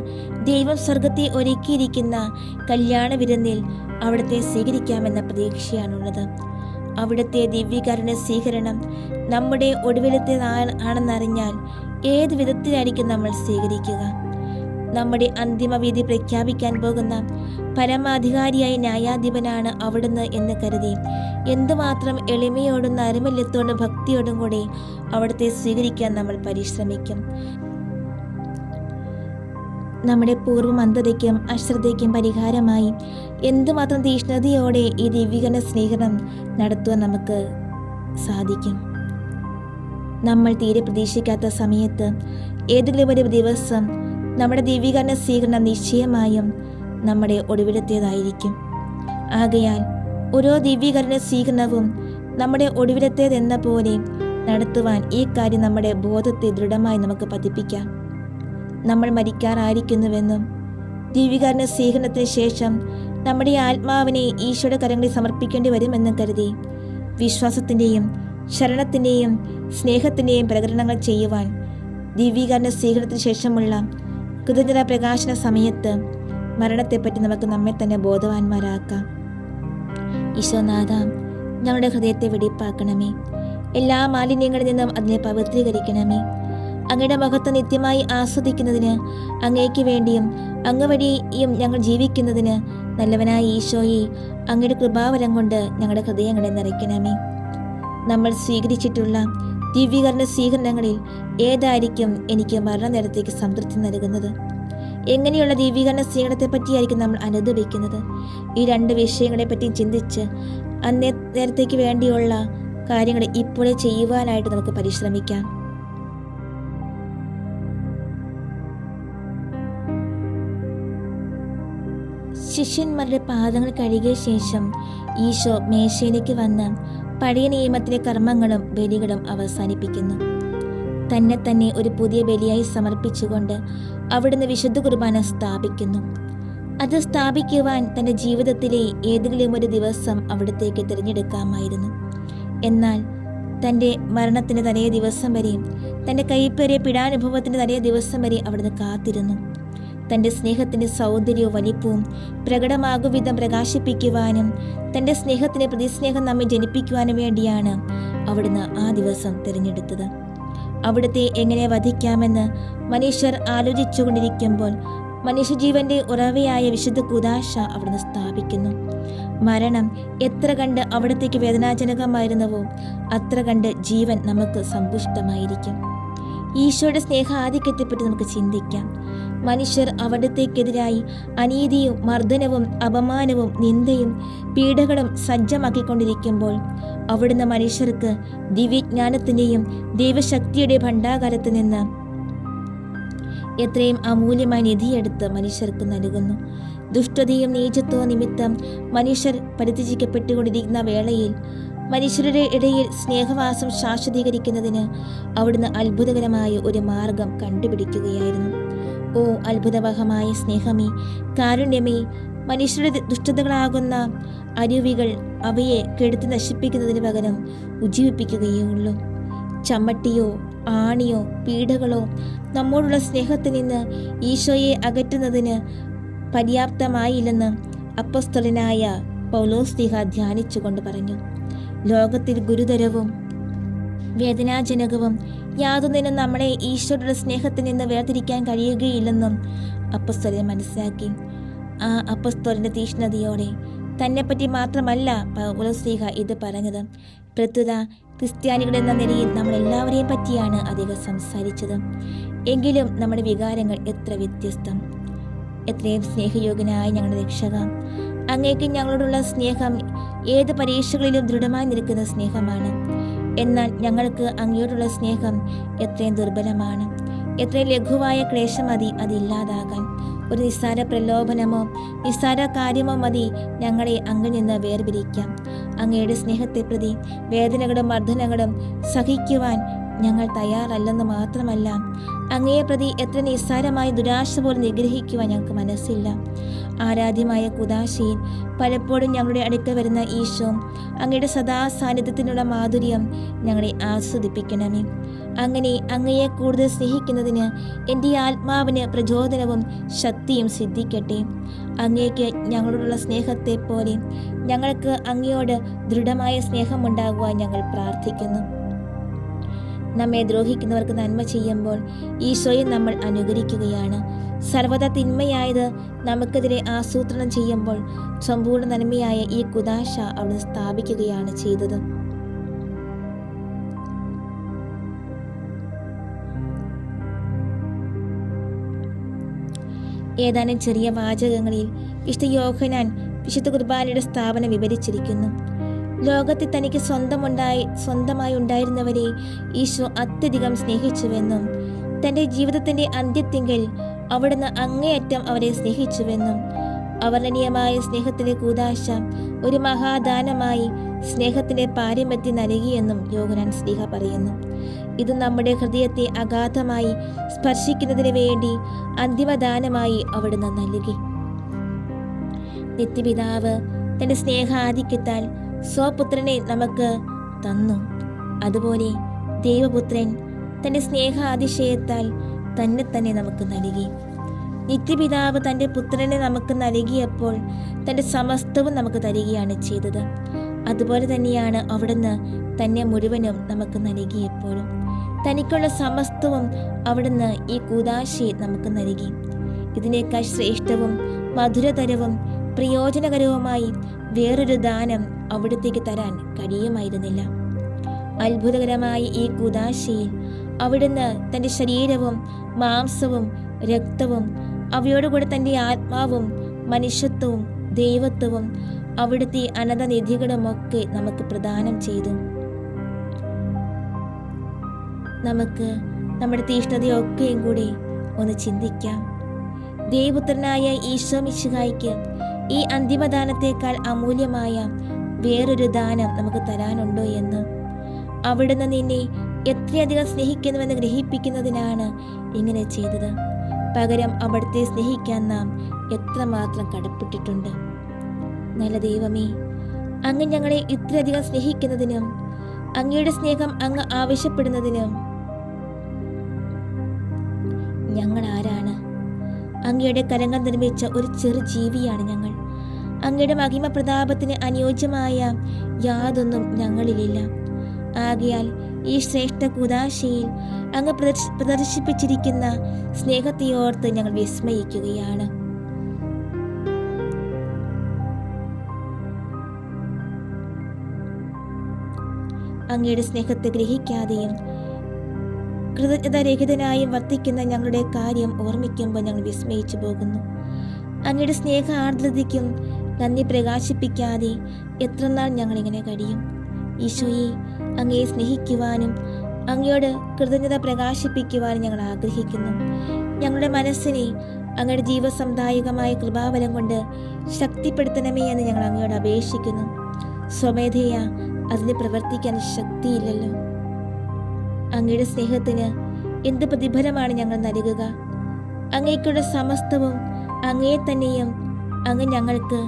ദൈവം സ്വർഗത്തെ ഒരുക്കിയിരിക്കുന്ന കല്യാണ വിരുന്നിൽ അവിടുത്തെ സ്വീകരിക്കാമെന്ന പ്രതീക്ഷയാണുള്ളത്. അവിടുത്തെ ദിവ്യകാരുണ്യ സ്വീകരണം നമ്മുടെ ഒടുവിലത്തെ ആണെന്നറിഞ്ഞാൽ ഏത് വിധത്തിലായിരിക്കും നമ്മൾ സ്വീകരിക്കുക? നമ്മുടെ അന്തിമ വിധി പ്രഖ്യാപിക്കാൻ പോകുന്ന പരമാധികാരിയായ ന്യായാധിപനാണ് അവിടുന്ന് എന്ന് കരുതി എന്തുമാത്രം എളിമയോടും നൈർമല്യത്തോടും ഭക്തിയോടും കൂടി അവിടുത്തെ സ്വീകരിക്കാൻ നമ്മൾ പരിശ്രമിക്കും. നമ്മുടെ പൂർവ്വമന്ധതയ്ക്കും അശ്രദ്ധയ്ക്കും പരിഹാരമായി എന്തുമാത്രം തീഷ്ണതയോടെ ഈ ദിവ്യകരണ സ്നേഹം നടത്തുവാൻ നമുക്ക് സാധിക്കും. നമ്മൾ തീരെ പ്രതീക്ഷിക്കാത്ത സമയത്ത് ഏതെങ്കിലും ഒരു ദിവസം നമ്മുടെ ദിവ്യകരണ സ്വീകരണം നിശ്ചയമായും നമ്മുടെ ഒടുവിലത്തേതായിരിക്കും. ആകയാൽ ഓരോ ദിവ്യകരണ സ്വീകരണവും നമ്മുടെ ഒടുവിലത്തേതെന്ന പോലെ നടത്തുവാൻ ഈ കാര്യം നമ്മുടെ ബോധത്തെ ദൃഢമായി നമുക്ക് പതിപ്പിക്കാം. നമ്മൾ മരിക്കാറായിരിക്കുന്നുവെന്നും ദിവ്യകരണ സ്വീകരണത്തിന് ശേഷം നമ്മുടെ ആത്മാവിനെ ഈശോയുടെ കരങ്ങളിൽ സമർപ്പിക്കേണ്ടി വരുമെന്നും കരുതി വിശ്വാസത്തിൻ്റെയും ശരണത്തിൻ്റെയും സ്നേഹത്തിൻ്റെയും പ്രകടനങ്ങൾ ചെയ്യുവാൻ ദിവ്യകരണ സ്വീകരണത്തിന് ശേഷമുള്ള കൃതജ്ഞതാ പ്രകാശന സമയത്ത് മരണത്തെപ്പറ്റി നമുക്ക് നമ്മെ തന്നെ ബോധവാന്മാരാക്കാം. ഈശോനാഥ, ഞങ്ങളുടെ ഹൃദയത്തെ വെടിപ്പാക്കണമേ. എല്ലാ മാലിന്യങ്ങളിൽ നിന്നും അതിനെ പവിത്രീകരിക്കണമേ. അങ്ങയുടെ മഹത്വം നിത്യമായി ആസ്വദിക്കുന്നതിന്, അങ്ങേക്ക് വേണ്ടിയും അങ്ങ് വഴിയും ഞങ്ങൾ ജീവിക്കുന്നതിന് നല്ലവനായ ഈശോയെ അങ്ങയുടെ കൃപാവരം കൊണ്ട് ഞങ്ങളുടെ ഹൃദയങ്ങളെ നിറയ്ക്കണമേ. നമ്മൾ സ്വീകരിച്ചിട്ടുള്ള ദിവ്യകരണ സ്വീകരണങ്ങളിൽ ഏതായിരിക്കും എനിക്ക് മരണനേരത്തേക്ക് സംതൃപ്തി നൽകുന്നത്? എങ്ങനെയുള്ള ദിവ്യകരണ സ്വീകരണത്തെ പറ്റിയായിരിക്കും നമ്മൾ അനുഭവിക്കുന്നത്? ഈ രണ്ട് വിഷയങ്ങളെ പറ്റി ചിന്തിച്ച് നേരത്തേക്ക് വേണ്ടിയുള്ള കാര്യങ്ങൾ ഇപ്പോഴേ ചെയ്യുവാനായിട്ട് നമുക്ക് പരിശ്രമിക്കാം. ശിഷ്യന്മാരുടെ പാദങ്ങൾ കഴുകിയ ശേഷം ഈശോ മേശയിലേക്ക് വന്ന് പഴയ നിയമത്തിലെ കർമ്മങ്ങളും ബലികളും അവസാനിപ്പിക്കുന്നു. തന്നെ ഒരു പുതിയ ബലിയായി സമർപ്പിച്ചുകൊണ്ട് അവിടുന്ന് വിശുദ്ധ കുർബാന സ്ഥാപിക്കുന്നു. അത് സ്ഥാപിക്കുവാൻ തൻ്റെ ജീവിതത്തിലെ ഏതെങ്കിലും ഒരു ദിവസം അവിടത്തേക്ക് തിരഞ്ഞെടുക്കാമായിരുന്നു. എന്നാൽ തൻ്റെ മരണത്തിൻ്റെ തലേ ദിവസം വരെയും തൻ്റെ കൈപ്പേറിയ പീഡാനുഭവത്തിൻ്റെ തലേ ദിവസം വരെ അവിടുന്ന് കാത്തിരുന്നു. തൻ്റെ സ്നേഹത്തിൻ്റെ സൗന്ദര്യവും വലിപ്പവും പ്രകടമാകും വിധം പ്രകാശിപ്പിക്കുവാനും തൻ്റെ സ്നേഹത്തിന് പ്രതിസ്നേഹം നമ്മെ ജനിപ്പിക്കുവാനും വേണ്ടിയാണ് അവിടുന്ന് ആ ദിവസം തിരഞ്ഞെടുത്തത്. അവിടുത്തെ എങ്ങനെ വധിക്കാമെന്ന് മനുഷ്യർ ആലോചിച്ചുകൊണ്ടിരിക്കുമ്പോൾ മനുഷ്യജീവന്റെ ഉറവയായ വിശുദ്ധ കൂദാശ അവിടുന്ന് സ്ഥാപിക്കുന്നു. മരണം എത്ര കണ്ട് അവിടത്തേക്ക് വേദനാജനകമായിരുന്നുവോ അത്ര കണ്ട് ജീവൻ നമുക്ക് സമ്പുഷ്ടമായിരിക്കും. ഈശോയുടെ സ്നേഹാധിക്യത്തെപ്പറ്റി നമുക്ക് ചിന്തിക്കാം. മനുഷ്യർ അവിടത്തേക്കെതിരായി അനീതിയും മർദ്ദനവും അപമാനവും നിന്ദയും പീഡകളും സജ്ജമാക്കിക്കൊണ്ടിരിക്കുമ്പോൾ അവിടുന്ന് മനുഷ്യർക്ക് ദിവ്യജ്ഞാനത്തിൻ്റെയും ദൈവശക്തിയുടെ ഭണ്ഡാകാരത്തിൽ നിന്ന് എത്രയും അമൂല്യമായ നിധിയെടുത്ത് മനുഷ്യർക്ക് നൽകുന്നു. ദുഷ്ടതയും നീചത്വവും നിമിത്തം മനുഷ്യർ പരിത്യജിക്കപ്പെട്ടുകൊണ്ടിരിക്കുന്ന വേളയിൽ മനുഷ്യരുടെ ഇടയിൽ സ്നേഹവാസം ശാശ്വതീകരിക്കുന്നതിന് അവിടുന്ന് അത്ഭുതകരമായ ഒരു മാർഗം കണ്ടുപിടിക്കുകയായിരുന്നു. ഓ അത്ഭുതവഹമായ സ്നേഹമേ, കാരുണ്യമേ, മനുഷ്യരുടെ ദുഷ്ടതകളാകുന്ന അരുവികൾ അവയെ കെടുത്തി നശിപ്പിക്കുന്നതിന് പകരം ഉജ്ജീവിപ്പിക്കുകയേ ഉള്ളൂ. ചമ്മട്ടിയോ ആണിയോ പീഡകളോ നമ്മോടുള്ള സ്നേഹത്തിൽ നിന്ന് ഈശോയെ അകറ്റുന്നതിന് പര്യാപ്തമായില്ലെന്ന് അപ്പോസ്തലനായ പൗലോസ്ലീഹ ധ്യാനിച്ചുകൊണ്ട് പറഞ്ഞു. ലോകത്തിൽ ഗുരുതരവും വേദനാജനകവും യാതൊന്നിനും നമ്മളെ ഈശോയുടെ സ്നേഹത്തിൽ നിന്ന് വേർതിരിക്കാൻ കഴിയുകയില്ലെന്നും അപ്പോസ്തലൻ മനസ്സിലാക്കി. ആ അപ്പോസ്തലന്റെ തീഷ്ണതയോടെ തന്നെപ്പറ്റി മാത്രമല്ല പൗലോസ്ലീഹ ഇത് പറഞ്ഞത്. പ്രത്യുത ക്രിസ്ത്യാനികളുടെ എന്ന നിലയിൽ നമ്മളെല്ലാവരെയും പറ്റിയാണ് അദ്ദേഹം സംസാരിച്ചത്. എങ്കിലും നമ്മുടെ വികാരങ്ങൾ എത്ര വ്യത്യസ്തം! എത്രയും സ്നേഹയോഗ്യനായ ഞങ്ങളുടെ രക്ഷക, അങ്ങേക്ക് ഞങ്ങളോടുള്ള സ്നേഹം ഏത് പരീക്ഷകളിലും ദൃഢമായി നിൽക്കുന്ന സ്നേഹമാണ്. എന്നാൽ ഞങ്ങൾക്ക് അങ്ങയോടുള്ള സ്നേഹം എത്രയും ദുർബലമാണ്. എത്രയും ലഘുവായ ക്ലേശം മതി അതില്ലാതാകാൻ. ഒരു നിസ്സാര പ്രലോഭനമോ നിസ്സാര കാര്യമോ മതി ഞങ്ങളെ അങ്ങിൽ നിന്ന് വേർപിരിക്കാം. അങ്ങയുടെ സ്നേഹത്തെ പ്രതി വേദനകളും മർദ്ദനങ്ങളും സഹിക്കുവാൻ ഞങ്ങൾ തയ്യാറല്ലെന്ന് മാത്രമല്ല, അങ്ങയെ പ്രതി എത്ര നിസ്സാരമായ ദുരാശ പോലും നിഗ്രഹിക്കുവാൻ ഞങ്ങൾക്ക് മനസ്സില്ല. ആരാധ്യമായ കുദാശയിൽ പലപ്പോഴും ഞങ്ങളുടെ അടുക്കൽ വരുന്ന ഈശോ, അങ്ങയുടെ സദാ സാന്നിധ്യത്തിനുള്ള മാധുര്യം ഞങ്ങളെ ആസ്വദിപ്പിക്കണമേ. അങ്ങനെ അങ്ങയെ കൂടുതൽ സ്നേഹിക്കുന്നതിന് എൻ്റെ ആത്മാവിന് പ്രചോദനവും ശക്തിയും സിദ്ധിക്കട്ടെ. അങ്ങേക്ക് ഞങ്ങളോടുള്ള സ്നേഹത്തെ പോലെ ഞങ്ങൾക്ക് അങ്ങയോട് ദൃഢമായ സ്നേഹമുണ്ടാകുവാൻ ഞങ്ങൾ പ്രാർത്ഥിക്കുന്നു. നമ്മെ ദ്രോഹിക്കുന്നവർക്ക് നന്മ ചെയ്യുമ്പോൾ ഈശോയെ നമ്മൾ അനുകരിക്കുകയാണ്. സർവ്വത തിന്മയായത് നമുക്കെതിരെ ആസൂത്രണം ചെയ്യുമ്പോൾ സമ്പൂർണ്ണ നന്മയായ ഈ കുദാശ അവിടുന്ന് സ്ഥാപിക്കുകയാണ് ചെയ്തത്. ഏതാനും ചെറിയ വാചകങ്ങളിൽ വിശുദ്ധ യോഹന്നാൻ വിശുദ്ധ കുർബാനയുടെ സ്ഥാപനം വിവരിച്ചിരിക്കുന്നു. ലോകത്തിൽ തനിക്ക് സ്വന്തമായി ഉണ്ടായിരുന്നവരെ ഈശോ അത്യധികം സ്നേഹിച്ചുവെന്നും തൻ്റെ ജീവിതത്തിൻ്റെ അന്ത്യത്തിങ്കൽ അവിടുന്ന് അങ്ങേയറ്റം അവരെ സ്നേഹിച്ചുവെന്നും അവർണ്ണനീയമായ സ്നേഹത്തിൻ്റെ കൂദാശ ഒരു മഹാദാനമായി സ്നേഹത്തിൻ്റെ പാരമ്യത്തിൽ നൽകിയെന്നും യോഹന്നാൻ ശ്ലീഹ പറയുന്നു. ഇത് നമ്മുടെ ഹൃദയത്തെ അഗാധമായി സ്പർശിക്കുന്നതിന് വേണ്ടി അന്തിമദാനമായി അവിടുന്ന് നൽകി. നിത്യപിതാവ് തൻ്റെ സ്നേഹാധിക്യത്താൽ സ്വപുത്രനെ നമുക്ക് തന്നു. അതുപോലെ ദൈവപുത്രൻ തൻ്റെ സ്നേഹാതിശയത്താൽ തന്നെ നമുക്ക് നൽകി. നിത്യപിതാവ് തൻ്റെ പുത്രനെ നമുക്ക് നൽകിയപ്പോൾ തൻ്റെ സമസ്തവും നമുക്ക് തരികയാണ് ചെയ്തത്. അതുപോലെ തന്നെയാണ് അവിടുന്ന് തന്നെ മുഴുവനും നമുക്ക് നൽകിയപ്പോഴും തനിക്കുള്ള സമസ്തവും അവിടുന്ന് ഈ കൂദാശയെ നമുക്ക് നൽകി. ഇതിനേക്കാൾ ശ്രേഷ്ഠവും മധുരതരവും പ്രയോജനകരവുമായി വേറൊരു ദാനം അവിടത്തേക്ക് തരാൻ കഴിയുമായിരുന്നില്ല. അത്ഭുതകരമായ ഈ കൂദാശയിൽ അവിടുന്ന് തൻ്റെ ശരീരവും മാംസവും രക്തവും അവയോടുകൂടെ തൻ്റെ ആത്മാവും മനുഷ്യത്വവും ദൈവത്വവും അവിടുത്തെ അനന്തനിധികളുമൊക്കെ നമുക്ക് പ്രദാനം ചെയ്തു. നമുക്ക് നമ്മുടെ തീഷ്ണതയൊക്കെയും കൂടി ഒന്ന് ചിന്തിക്കാം. ദൈവപുത്രനായ ഈശോ മിശിഹായ്ക്ക് ഈ അന്തിമദാനത്തേക്കാൾ അമൂല്യമായ വേറൊരു ദാനം നമുക്ക് തരാനുണ്ടോ എന്ന്. അവിടുന്ന് നിന്നെ എത്രയധികം സ്നേഹിക്കുന്നുവെന്ന് ഗ്രഹിപ്പിക്കുന്നതിനാണ് ഇങ്ങനെ ചെയ്തത്. പകരം അവിടുത്തെ സ്നേഹിക്കാൻ നാം എത്രമാത്രം കടപ്പെട്ടിട്ടുണ്ട്. നല്ല ദൈവമേ, അങ്ങ് ഞങ്ങളെ ഇത്രയധികം സ്നേഹിക്കുന്നതിനും അങ്ങയുടെ സ്നേഹം അങ്ങ് ആവശ്യപ്പെടുന്നതിനും ഞങ്ങൾ ആരാണ്? അങ്ങയുടെ കരങ്ങൾ നിർമ്മിച്ച ഒരു ചെറു ജീവിയാണ് ഞങ്ങൾ. അങ്ങയുടെ മഹിമ പ്രതാപത്തിന് അനുയോജ്യമായ യാതൊന്നും ഞങ്ങളിലില്ല. ആകയാൽ ഈ ശ്രേഷ്ഠ കൂദാശയിൽ അങ്ങ് പ്രദർശിപ്പിച്ചിരിക്കുന്ന സ്നേഹത്തെയോർത്ത് ഞങ്ങൾ വിസ്മയിക്കുകയാണ്. അങ്ങയുടെ സ്നേഹത്തെ ഗ്രഹിക്കാതെയും കൃതജ്ഞതാരഹിതനായും വർത്തിക്കുന്ന ഞങ്ങളുടെ കാര്യം ഓർമ്മിക്കുമ്പോൾ ഞങ്ങൾ വിസ്മയിച്ചു പോകുന്നു. അങ്ങയുടെ സ്നേഹ ആർദ്രതയ്ക്കും നന്ദി പ്രകാശിപ്പിക്കാതെ എത്രനാൾ ഞങ്ങളിങ്ങനെ കഴിയും? ഈശോയെ, അങ്ങയെ സ്നേഹിക്കുവാനും അങ്ങയോട് കൃതജ്ഞത പ്രകാശിപ്പിക്കുവാനും ഞങ്ങൾ ആഗ്രഹിക്കുന്നു. ഞങ്ങളുടെ മനസ്സിനെ അങ്ങയുടെ ജീവസമുദായകമായ കൃപാബലം കൊണ്ട് ശക്തിപ്പെടുത്തണമേ എന്ന് ഞങ്ങൾ അങ്ങയോട് അപേക്ഷിക്കുന്നു. സ്വമേധയാ അതിന് പ്രവർത്തിക്കാൻ ശക്തിയില്ലല്ലോ. അങ്ങയുടെ സ്നേഹത്തിന് എന്ത് പ്രതിഫലമാണ് ഞങ്ങൾ നൽകുക? അങ്ങേക്കുള്ള സമസ്തവും അങ്ങയെ തന്നെയും അങ്ങ് ഞങ്ങൾക്ക്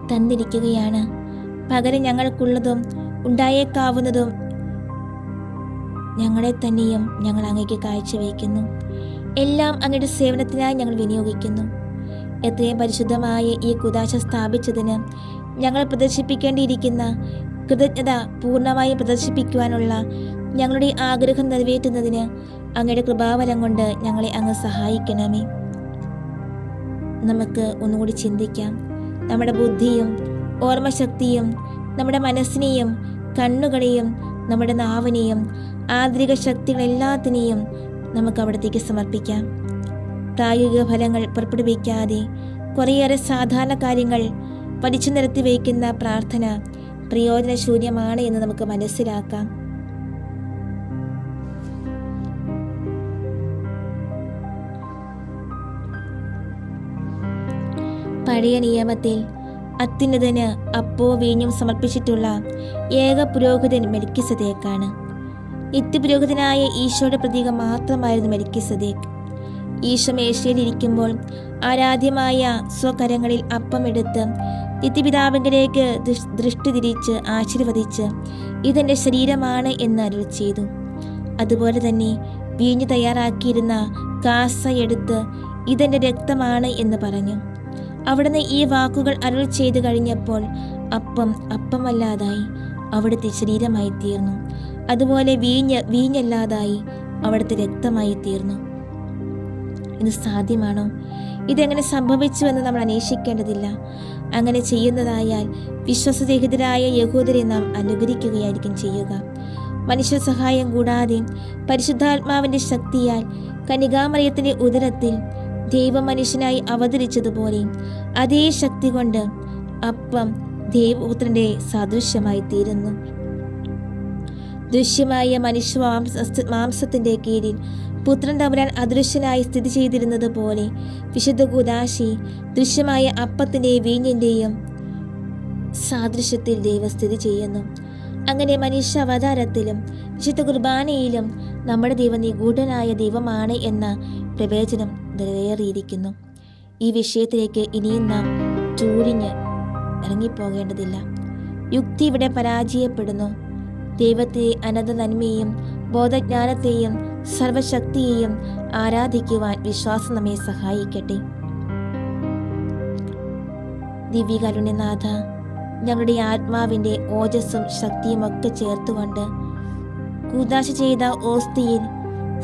തന്നിരിക്കുകയാണ്. പകരം ഞങ്ങൾക്കുള്ളതും ഉണ്ടായേക്കാവുന്നതും ഞങ്ങളെ തന്നെയും ഞങ്ങൾ അങ്ങേക്ക് കാഴ്ചവെക്കുന്നു. എല്ലാം അങ്ങയുടെ സേവനത്തിനായി ഞങ്ങൾ വിനിയോഗിക്കുന്നു. എത്രയും പരിശുദ്ധമായ ഈ കൂദാശ സ്ഥാപിച്ചതിന് ഞങ്ങൾ പ്രദർശിപ്പിക്കേണ്ടിയിരിക്കുന്ന കൃതജ്ഞത പൂർണ്ണമായും പ്രദർശിപ്പിക്കുവാനുള്ള ഞങ്ങളുടെ ആഗ്രഹം നിറവേറ്റുന്നതിന് അങ്ങയുടെ കൃപാവരം കൊണ്ട് ഞങ്ങളെ അങ്ങ് സഹായിക്കണമേ. നമുക്ക് ഒന്നുകൂടി ചിന്തിക്കാം. നമ്മുടെ ബുദ്ധിയും ഓർമ്മശക്തിയും നമ്മുടെ മനസ്സിനെയും കണ്ണുകളെയും നമ്മുടെ നാവിനെയും ആന്തരിക ശക്തികളെല്ലാത്തിനെയും നമുക്ക് അവിടത്തേക്ക് സമർപ്പിക്കാം. പ്രായോഗിക ഫലങ്ങൾ പുറപ്പെടുവിക്കാതെ കുറേയേറെ സാധാരണ കാര്യങ്ങൾ പഠിച്ചു നിരത്തി വയ്ക്കുന്ന പ്രാർത്ഥന പ്രയോജനശൂന്യമാണ് എന്ന് നമുക്ക് മനസ്സിലാക്കാം. പഴയ നിയമത്തിൽ അത്യുന്നതന് അപ്പോ വീഞ്ഞും സമർപ്പിച്ചിട്ടുള്ള ഏക പുരോഹിതൻ മെൽക്കിസദേക്കാണ്. നിത്യപുരോഹിതനായ ഈശോയുടെ പ്രതീകം മാത്രമായിരുന്നു മെൽക്കിസദേക്ക്. ഈശോ മേശയിലിരിക്കുമ്പോൾ ആരാധ്യമായ സ്വകരങ്ങളിൽ അപ്പമെടുത്ത് നിത്യപിതാവിലേക്ക് ദൃഷ്ടി തിരിച്ച് ആശീർവദിച്ച് ഇതെൻ്റെ ശരീരമാണ് എന്ന് അരുൾ ചെയ്തു. അതുപോലെ തന്നെ വീഞ്ഞു തയ്യാറാക്കിയിരുന്ന കാസ എടുത്ത് ഇതെൻ്റെ രക്തമാണ് എന്ന് പറഞ്ഞു. അവിടുന്ന് ഈ വാക്കുകൾ അരുൾ ചെയ്തു കഴിഞ്ഞപ്പോൾ അപ്പം അപ്പമല്ലാതായി അവിടുത്തെ ശരീരമായി തീർന്നു. അതുപോലെ വീഞ്ഞല്ലാതായി അവിടുത്തെ രക്തമായി തീർന്നു. ഇത് സാധ്യമാണോ? ഇതെങ്ങനെ സംഭവിച്ചുവെന്ന് നമ്മൾ അന്വേഷിക്കേണ്ടതില്ല. അങ്ങനെ ചെയ്യുന്നതായാൽ വിശ്വാസരഹിതരായ യഹൂദരെ നാം അനുകരിക്കുകയായിരിക്കും ചെയ്യുക. മനുഷ്യ സഹായം കൂടാതെ പരിശുദ്ധാത്മാവിൻ്റെ ശക്തിയാൽ കന്യകാമറിയത്തിൻ്റെ ഉദരത്തിൽ ദൈവം മനുഷ്യനായി അവതരിച്ചതുപോലെ അതേ ശക്തി കൊണ്ട് അപ്പം ദൈവപുത്രന്റെ സാദൃശ്യമായി തീരുന്നു. ദൃശ്യമായ മനുഷ്യ മാംസത്തിന്റെ കീഴിൽ പുത്രൻ തമ്പുരാൻ അദൃശ്യനായി സ്ഥിതി ചെയ്തിരുന്നത് പോലെ വിശുദ്ധ കൂദാശി ദൃശ്യമായ അപ്പത്തിൻ്റെയും വീഞ്ഞിൻ്റെയും സാദൃശ്യത്തിൽ ദൈവം സ്ഥിതി ചെയ്യുന്നു. അങ്ങനെ മനുഷ്യ അവതാരത്തിലും വിശുദ്ധ കുർബാനയിലും നമ്മുടെ ദൈവം നിഗൂഢനായ ദൈവമാണ് എന്ന പ്രവചനം നിറവേറിയിരിക്കുന്നു. ഈ വിഷയത്തിലേക്ക് ഇനിയും നാം ചൂഴിഞ്ഞ് ഇറങ്ങിപ്പോകേണ്ടതില്ല. യുക്തി ഇവിടെ പരാജയപ്പെടുന്നു. ദൈവത്തെ അനന്ത നന്മയെയും ബോധജ്ഞാനത്തെയും സർവശക്തിയെയും ആരാധിക്കുവാൻ വിശ്വാസം നമ്മെ സഹായിക്കട്ടെ. ദിവ്യകാരുണ്യനാഥ, ഞങ്ങളുടെ ആത്മാവിൻ്റെ ഓജസ്സും ശക്തിയും ഒക്കെ ചേർത്തുകൊണ്ട് കൂദാശ ചെയ്ത ഓസ്തിയിൽ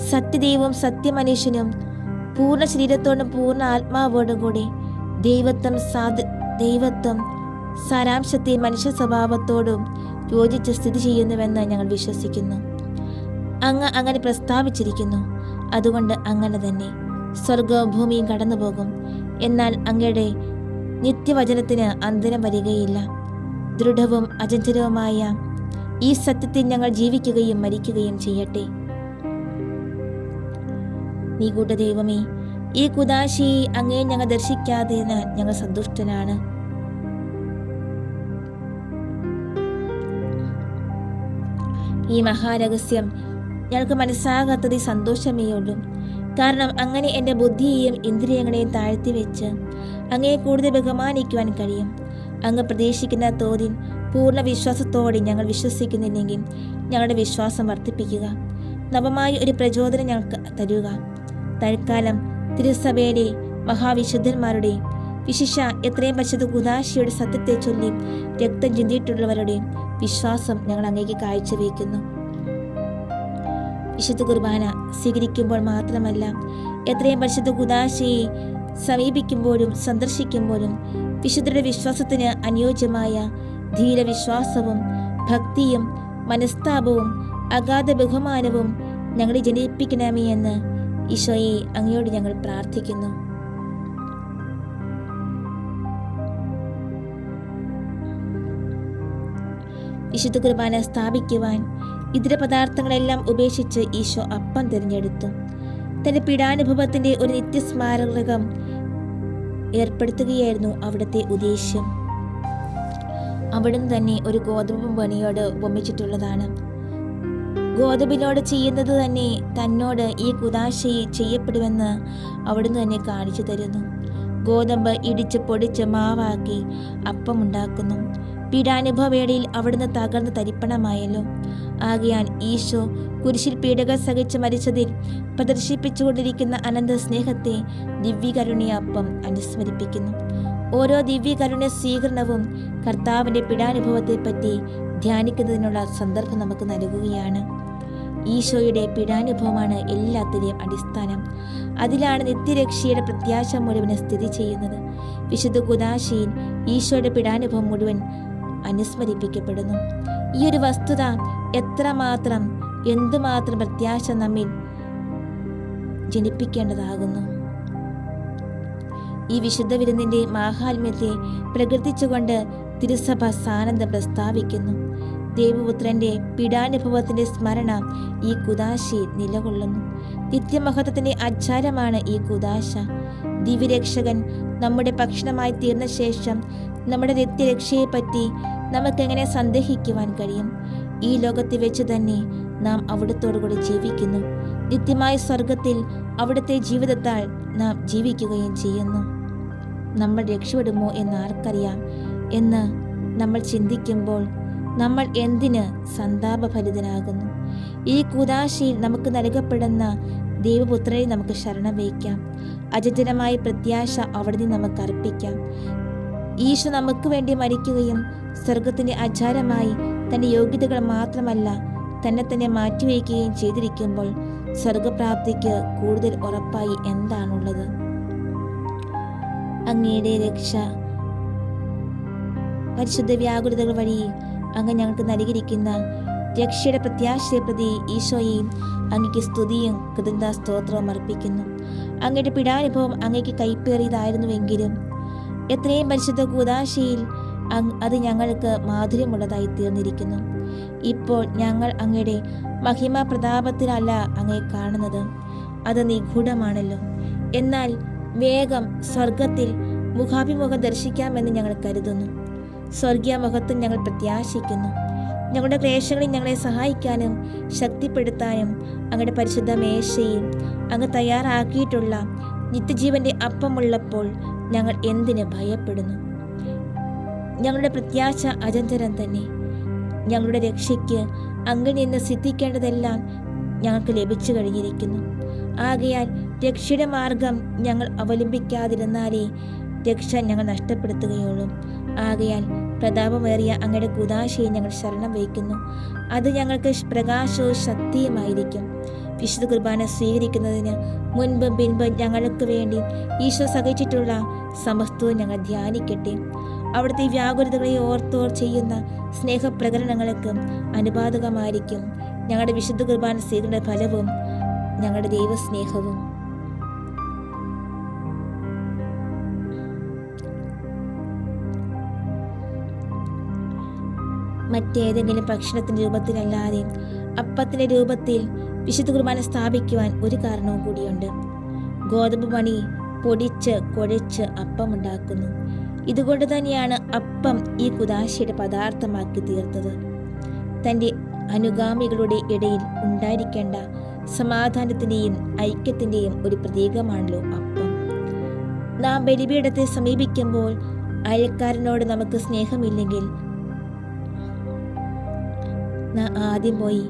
സത്യദൈവവും സത്യമനുഷ്യനും പൂർണ്ണ ശരീരത്തോടും പൂർണ്ണ ആത്മാവോടും കൂടി ദൈവത്വം സാരാംശത്തെ മനുഷ്യ സ്വഭാവത്തോടും യോജിച്ച് സ്ഥിതി ചെയ്യുന്നുവെന്ന് ഞങ്ങൾ വിശ്വസിക്കുന്നു. അങ്ങ് അങ്ങനെ പ്രസ്താവിച്ചിരിക്കുന്നു. അതുകൊണ്ട് അങ്ങനെ തന്നെ സ്വർഗവും ഭൂമിയും കടന്നുപോകും, എന്നാൽ അങ്ങയുടെ നിത്യവചനത്തിന് അന്തരം വരികയില്ല. ദൃഢവും അചഞ്ചലവുമായ ഈ സത്യത്തിൽ ഞങ്ങൾ ജീവിക്കുകയും മരിക്കുകയും ചെയ്യട്ടെ. നിഗൂഢ ദൈവമേ, ഈ കൂദാശയെ അങ്ങേ ഞങ്ങൾ ദർശിക്കാതെ ഞങ്ങൾ സന്തുഷ്ടനാണ്. ഈ മഹാരഹസ്യം ഞങ്ങൾക്ക് മനസ്സാകാത്തത് സന്തോഷമേ ഉള്ളൂ. കാരണം അങ്ങനെ എൻ്റെ ബുദ്ധിയെയും ഇന്ദ്രിയങ്ങളെയും താഴ്ത്തി വെച്ച് അങ്ങയെ കൂടുതൽ ബഹുമാനിക്കുവാൻ കഴിയും. അങ്ങ് പ്രതീക്ഷിക്കുന്ന തോതിൽ പൂർണ്ണ വിശ്വാസത്തോടെ ഞങ്ങൾ വിശ്വസിക്കുന്നില്ലെങ്കിൽ ഞങ്ങളുടെ വിശ്വാസം വർദ്ധിപ്പിക്കുക. നവമായ ഒരു പ്രചോദനം ഞങ്ങൾക്ക് തരുക. തൽക്കാലം തിരുസഭയുടെ മഹാവിശുദ്ധന്മാരുടെ വിശിഷ്യ എത്രയും പരിശുദ്ധ കൂദാശിയുടെ സത്യത്തെ ചൊല്ലി രക്തം ചിന്തിയിട്ടുള്ളവരുടെ വിശ്വാസം ഞങ്ങൾ അങ്ങേക്ക് കാഴ്ചവെക്കുന്നു. വിശുദ്ധ കുർബാന സ്വീകരിക്കുമ്പോൾ മാത്രമല്ല, എത്രയും പരിശുദ്ധ കൂദാശയെ സമീപിക്കുമ്പോഴും സന്ദർശിക്കുമ്പോഴും വിശുദ്ധരുടെ വിശ്വാസത്തിന് അനുയോജ്യമായ ധീരവിശ്വാസവും ഭക്തിയും മനസ്താപവും അഗാധ ബഹുമാനവും ഞങ്ങളെ ജനിപ്പിക്കണമേ എന്ന് ഈശോയെ അങ്ങയോട് ഞങ്ങൾ പ്രാർത്ഥിക്കുന്നു. വിശുദ്ധ കുർബാന സ്ഥാപിക്കുവാൻ ഇതര പദാർത്ഥങ്ങളെല്ലാം ഉപേക്ഷിച്ച് ഈശോ അപ്പം തിരഞ്ഞെടുത്തു. തന്റെ പീഡാനുഭവത്തിന്റെ ഒരു നിത്യസ്മാരകം ഏർപ്പെടുത്തുകയായിരുന്നു അവിടുത്തെ ഉദ്ദേശ്യം. അവിടുന്ന് തന്നെ ഒരു ഗോതമ്പ് മണിയോട് ഉപമിച്ചിട്ടുള്ളതാണ്. ഗോതമ്പിനോട് ചെയ്യുന്നത് തന്നെ തന്നോട് ഈ കൂദാശയിൽ ചെയ്യപ്പെടുമെന്ന് അവിടുന്ന് തന്നെ കാണിച്ചു തരുന്നു. ഗോതമ്പ് ഇടിച്ച് പൊടിച്ച് മാവാക്കി അപ്പമുണ്ടാക്കുന്നു. പീഡാനുഭവവേളയിൽ അവിടുന്ന് തകർന്ന് തരിപ്പണമായല്ലോ. ആകയാൽ ഈശോ കുരിശിൽ പീഡകൾ സഹിച്ച് മരിച്ചതിൽ പ്രദർശിപ്പിച്ചുകൊണ്ടിരിക്കുന്ന അനന്ത സ്നേഹത്തെ ദിവ്യകരുണ്യ അപ്പം അനുസ്മരിപ്പിക്കുന്നു. ഓരോ ദിവ്യകരുണ്യ സ്വീകരണവും കർത്താവിൻ്റെ പീഡാനുഭവത്തെപ്പറ്റി ധ്യാനിക്കുന്നതിനുള്ള സന്ദർഭം നമുക്ക് നൽകുകയാണ്. ഈശോയുടെ പീഡാനുഭവമാണ് എല്ലാത്തിൻ്റെയും അടിസ്ഥാനം. അതിലാണ് നിത്യരക്ഷയുടെ പ്രത്യാശ മുഴുവൻ സ്ഥിതി ചെയ്യുന്നത്. വിശുദ്ധ കൂദാശയിൽ ഈശോയുടെ പീഡാനുഭവം മുഴുവൻ അനുസ്മരിപ്പിക്കപ്പെടുന്നു. ഈ ഒരു വസ്തുത എന്തുമാത്രം പ്രത്യാശ നമ്മിൽ ജനിപ്പിക്കേണ്ടതാകുന്നു. ഈ വിശുദ്ധ വിരുന്നിൻ്റെ മാഹാത്മ്യത്തെ പ്രകീർത്തിച്ചുകൊണ്ട് തിരുസഭ സാനന്ദം പ്രസ്താവിക്കുന്നു. ദേവപുത്രന്റെ പീഡാനുഭവത്തിന്റെ സ്മരണ ഈ കുദാശയിൽ നിലകൊള്ളുന്നു. നിത്യമഹത്വത്തിന്റെ ആചാരമാണ് ഈ കുദാശ. ദിവ്യരക്ഷകൻ നമ്മുടെ ഭക്ഷണമായി തീർന്ന ശേഷം നമ്മുടെ നിത്യരക്ഷയെപ്പറ്റി നമുക്കെങ്ങനെ സന്ദേഹിക്കുവാൻ കഴിയും? ഈ ലോകത്തിൽ വെച്ച് തന്നെ നാം അവിടുത്തോടുകൂടി ജീവിക്കുന്നു. നിത്യമായ സ്വർഗത്തിൽ അവിടുത്തെ ജീവിതത്താൽ നാം ജീവിക്കുകയും ചെയ്യുന്നു. നമ്മൾ രക്ഷപ്പെടുമോ എന്ന് ആർക്കറിയാം എന്ന് നമ്മൾ ചിന്തിക്കുമ്പോൾ നമ്മൾ എന്തിന് സന്താപഭരിതനാകുന്നു? ഈ കൂദാശയിൽ നമുക്ക് നൽകപ്പെടുന്ന ദൈവപുത്രനെ നമുക്ക് ശരണം വയ്ക്കാം. അചഞ്ചലമായ പ്രത്യാശ അവിടുന്ന് നമുക്ക് അർപ്പിക്കാം. ഈശോ നമുക്ക് വേണ്ടി മരിക്കുകയും സ്വർഗത്തിൻ്റെ ആചാരമായി തൻ്റെ യോഗ്യതകൾ മാത്രമല്ല തന്നെ മാറ്റിവെക്കുകയും ചെയ്തിരിക്കുമ്പോൾ സ്വർഗപ്രാപ്തിക്ക് കൂടുതൽ ഉറപ്പായി എന്താണുള്ളത്? അങ്ങയുടെ രക്ഷ പരിശുദ്ധ വ്യാകുലതകൾ വഴി അങ്ങ് ഞങ്ങൾക്ക് നൽകിയിരിക്കുന്ന രക്ഷയുടെ പ്രത്യാശയെ പ്രതി ഈശോയെയും അങ്ങയ്ക്ക് സ്തുതിയും കൃതജ്ഞതാ സ്തോത്രവും അർപ്പിക്കുന്നു. അങ്ങയുടെ പീഡാനുഭവം അങ്ങയ്ക്ക് കൈപ്പേറിയതായിരുന്നുവെങ്കിലും എത്രയും പരിശുദ്ധ കൂദാശയിൽ അത് ഞങ്ങൾക്ക് മാധുര്യമുള്ളതായി തീർന്നിരിക്കുന്നു. ഇപ്പോൾ ഞങ്ങൾ അങ്ങയുടെ മഹിമ പ്രതാപത്തിലല്ല അങ്ങയെ കാണുന്നത്, അത് നിഗൂഢമാണല്ലോ. എന്നാൽ വേഗം സ്വർഗത്തിൽ മുഖാഭിമുഖം ദർശിക്കാമെന്ന് ഞങ്ങൾ കരുതുന്നു. സ്വർഗീയ മഹത്വം ഞങ്ങൾ പ്രത്യാശിക്കുന്നു. ഞങ്ങളുടെ ക്ലേശങ്ങളിൽ ഞങ്ങളെ സഹായിക്കാനും ശക്തിപ്പെടുത്താനും അങ്ങയുടെ പരിശുദ്ധ മേശയിൽ അങ്ങ് തയ്യാറാക്കിയിട്ടുള്ള നിത്യജീവന്റെ അപ്പമുള്ളപ്പോൾ ഞങ്ങൾ എന്തിന് ഭയപ്പെടുന്നു? ഞങ്ങളുടെ പ്രത്യാശ അചഞ്ചലം തന്നെ. ഞങ്ങളുടെ രക്ഷയ്ക്ക് അങ്ങിൽ നിന്ന് സിദ്ധിക്കേണ്ടതെല്ലാം ഞങ്ങൾക്ക് ലഭിച്ചു കഴിഞ്ഞിരിക്കുന്നു. ആകയാൽ രക്ഷയുടെ മാർഗം ഞങ്ങൾ അവലംബിക്കാതിരുന്നാലേ രക്ഷ ഞങ്ങൾ നഷ്ടപ്പെടുത്തുകയുള്ളൂ. ആകയാൽ പ്രതാപമേറിയ അങ്ങയുടെ കൂദാശയെ ഞങ്ങൾ ശരണം വയ്ക്കുന്നു. അത് ഞങ്ങൾക്ക് പ്രകാശവും ശക്തിയുമായിരിക്കും. വിശുദ്ധ കുർബാന സ്വീകരിക്കുന്നതിന് മുൻപും പിൻപും ഞങ്ങൾക്ക് വേണ്ടി ഈശോ സഹിച്ചിട്ടുള്ള സമസ്തവും ഞങ്ങൾ ധ്യാനിക്കട്ടെ. അവിടുത്തെ വ്യാകുലതകളെ ഓർത്തോർ ചെയ്യുന്ന സ്നേഹപ്രകരണങ്ങൾക്ക് അനുപാതകമായിരിക്കും ഞങ്ങളുടെ വിശുദ്ധ കുർബാന സ്വീകരണ ഫലവും ഞങ്ങളുടെ ദൈവസ്നേഹവും. മറ്റേതെങ്കിലും ഭക്ഷണത്തിന്റെ രൂപത്തിലല്ലാതെ അപ്പത്തിന്റെ രൂപത്തിൽ വിശുദ്ധ കുർബാന സ്ഥാപിക്കുവാൻ ഒരു കാരണവും കൂടിയുണ്ട്. ഗോതമ്പ് മണി പൊടിച്ച് കുഴച്ച് അപ്പമുണ്ടാക്കുന്നു. ഇതുകൊണ്ട് തന്നെയാണ് അപ്പം ഈ കുദാശയുടെ പദാർത്ഥമാക്കി തീർത്തത്. തൻ്റെ അനുഗാമികളുടെ ഇടയിൽ ഉണ്ടായിരിക്കേണ്ട സമാധാനത്തിൻ്റെയും ഐക്യത്തിൻ്റെയും ഒരു പ്രതീകമാണല്ലോ അപ്പം. നാം ബലിപീഠത്തെ സമീപിക്കുമ്പോൾ അയൽക്കാരനോട് നമുക്ക് സ്നേഹമില്ലെങ്കിൽ നാം ആദ്യം പോയി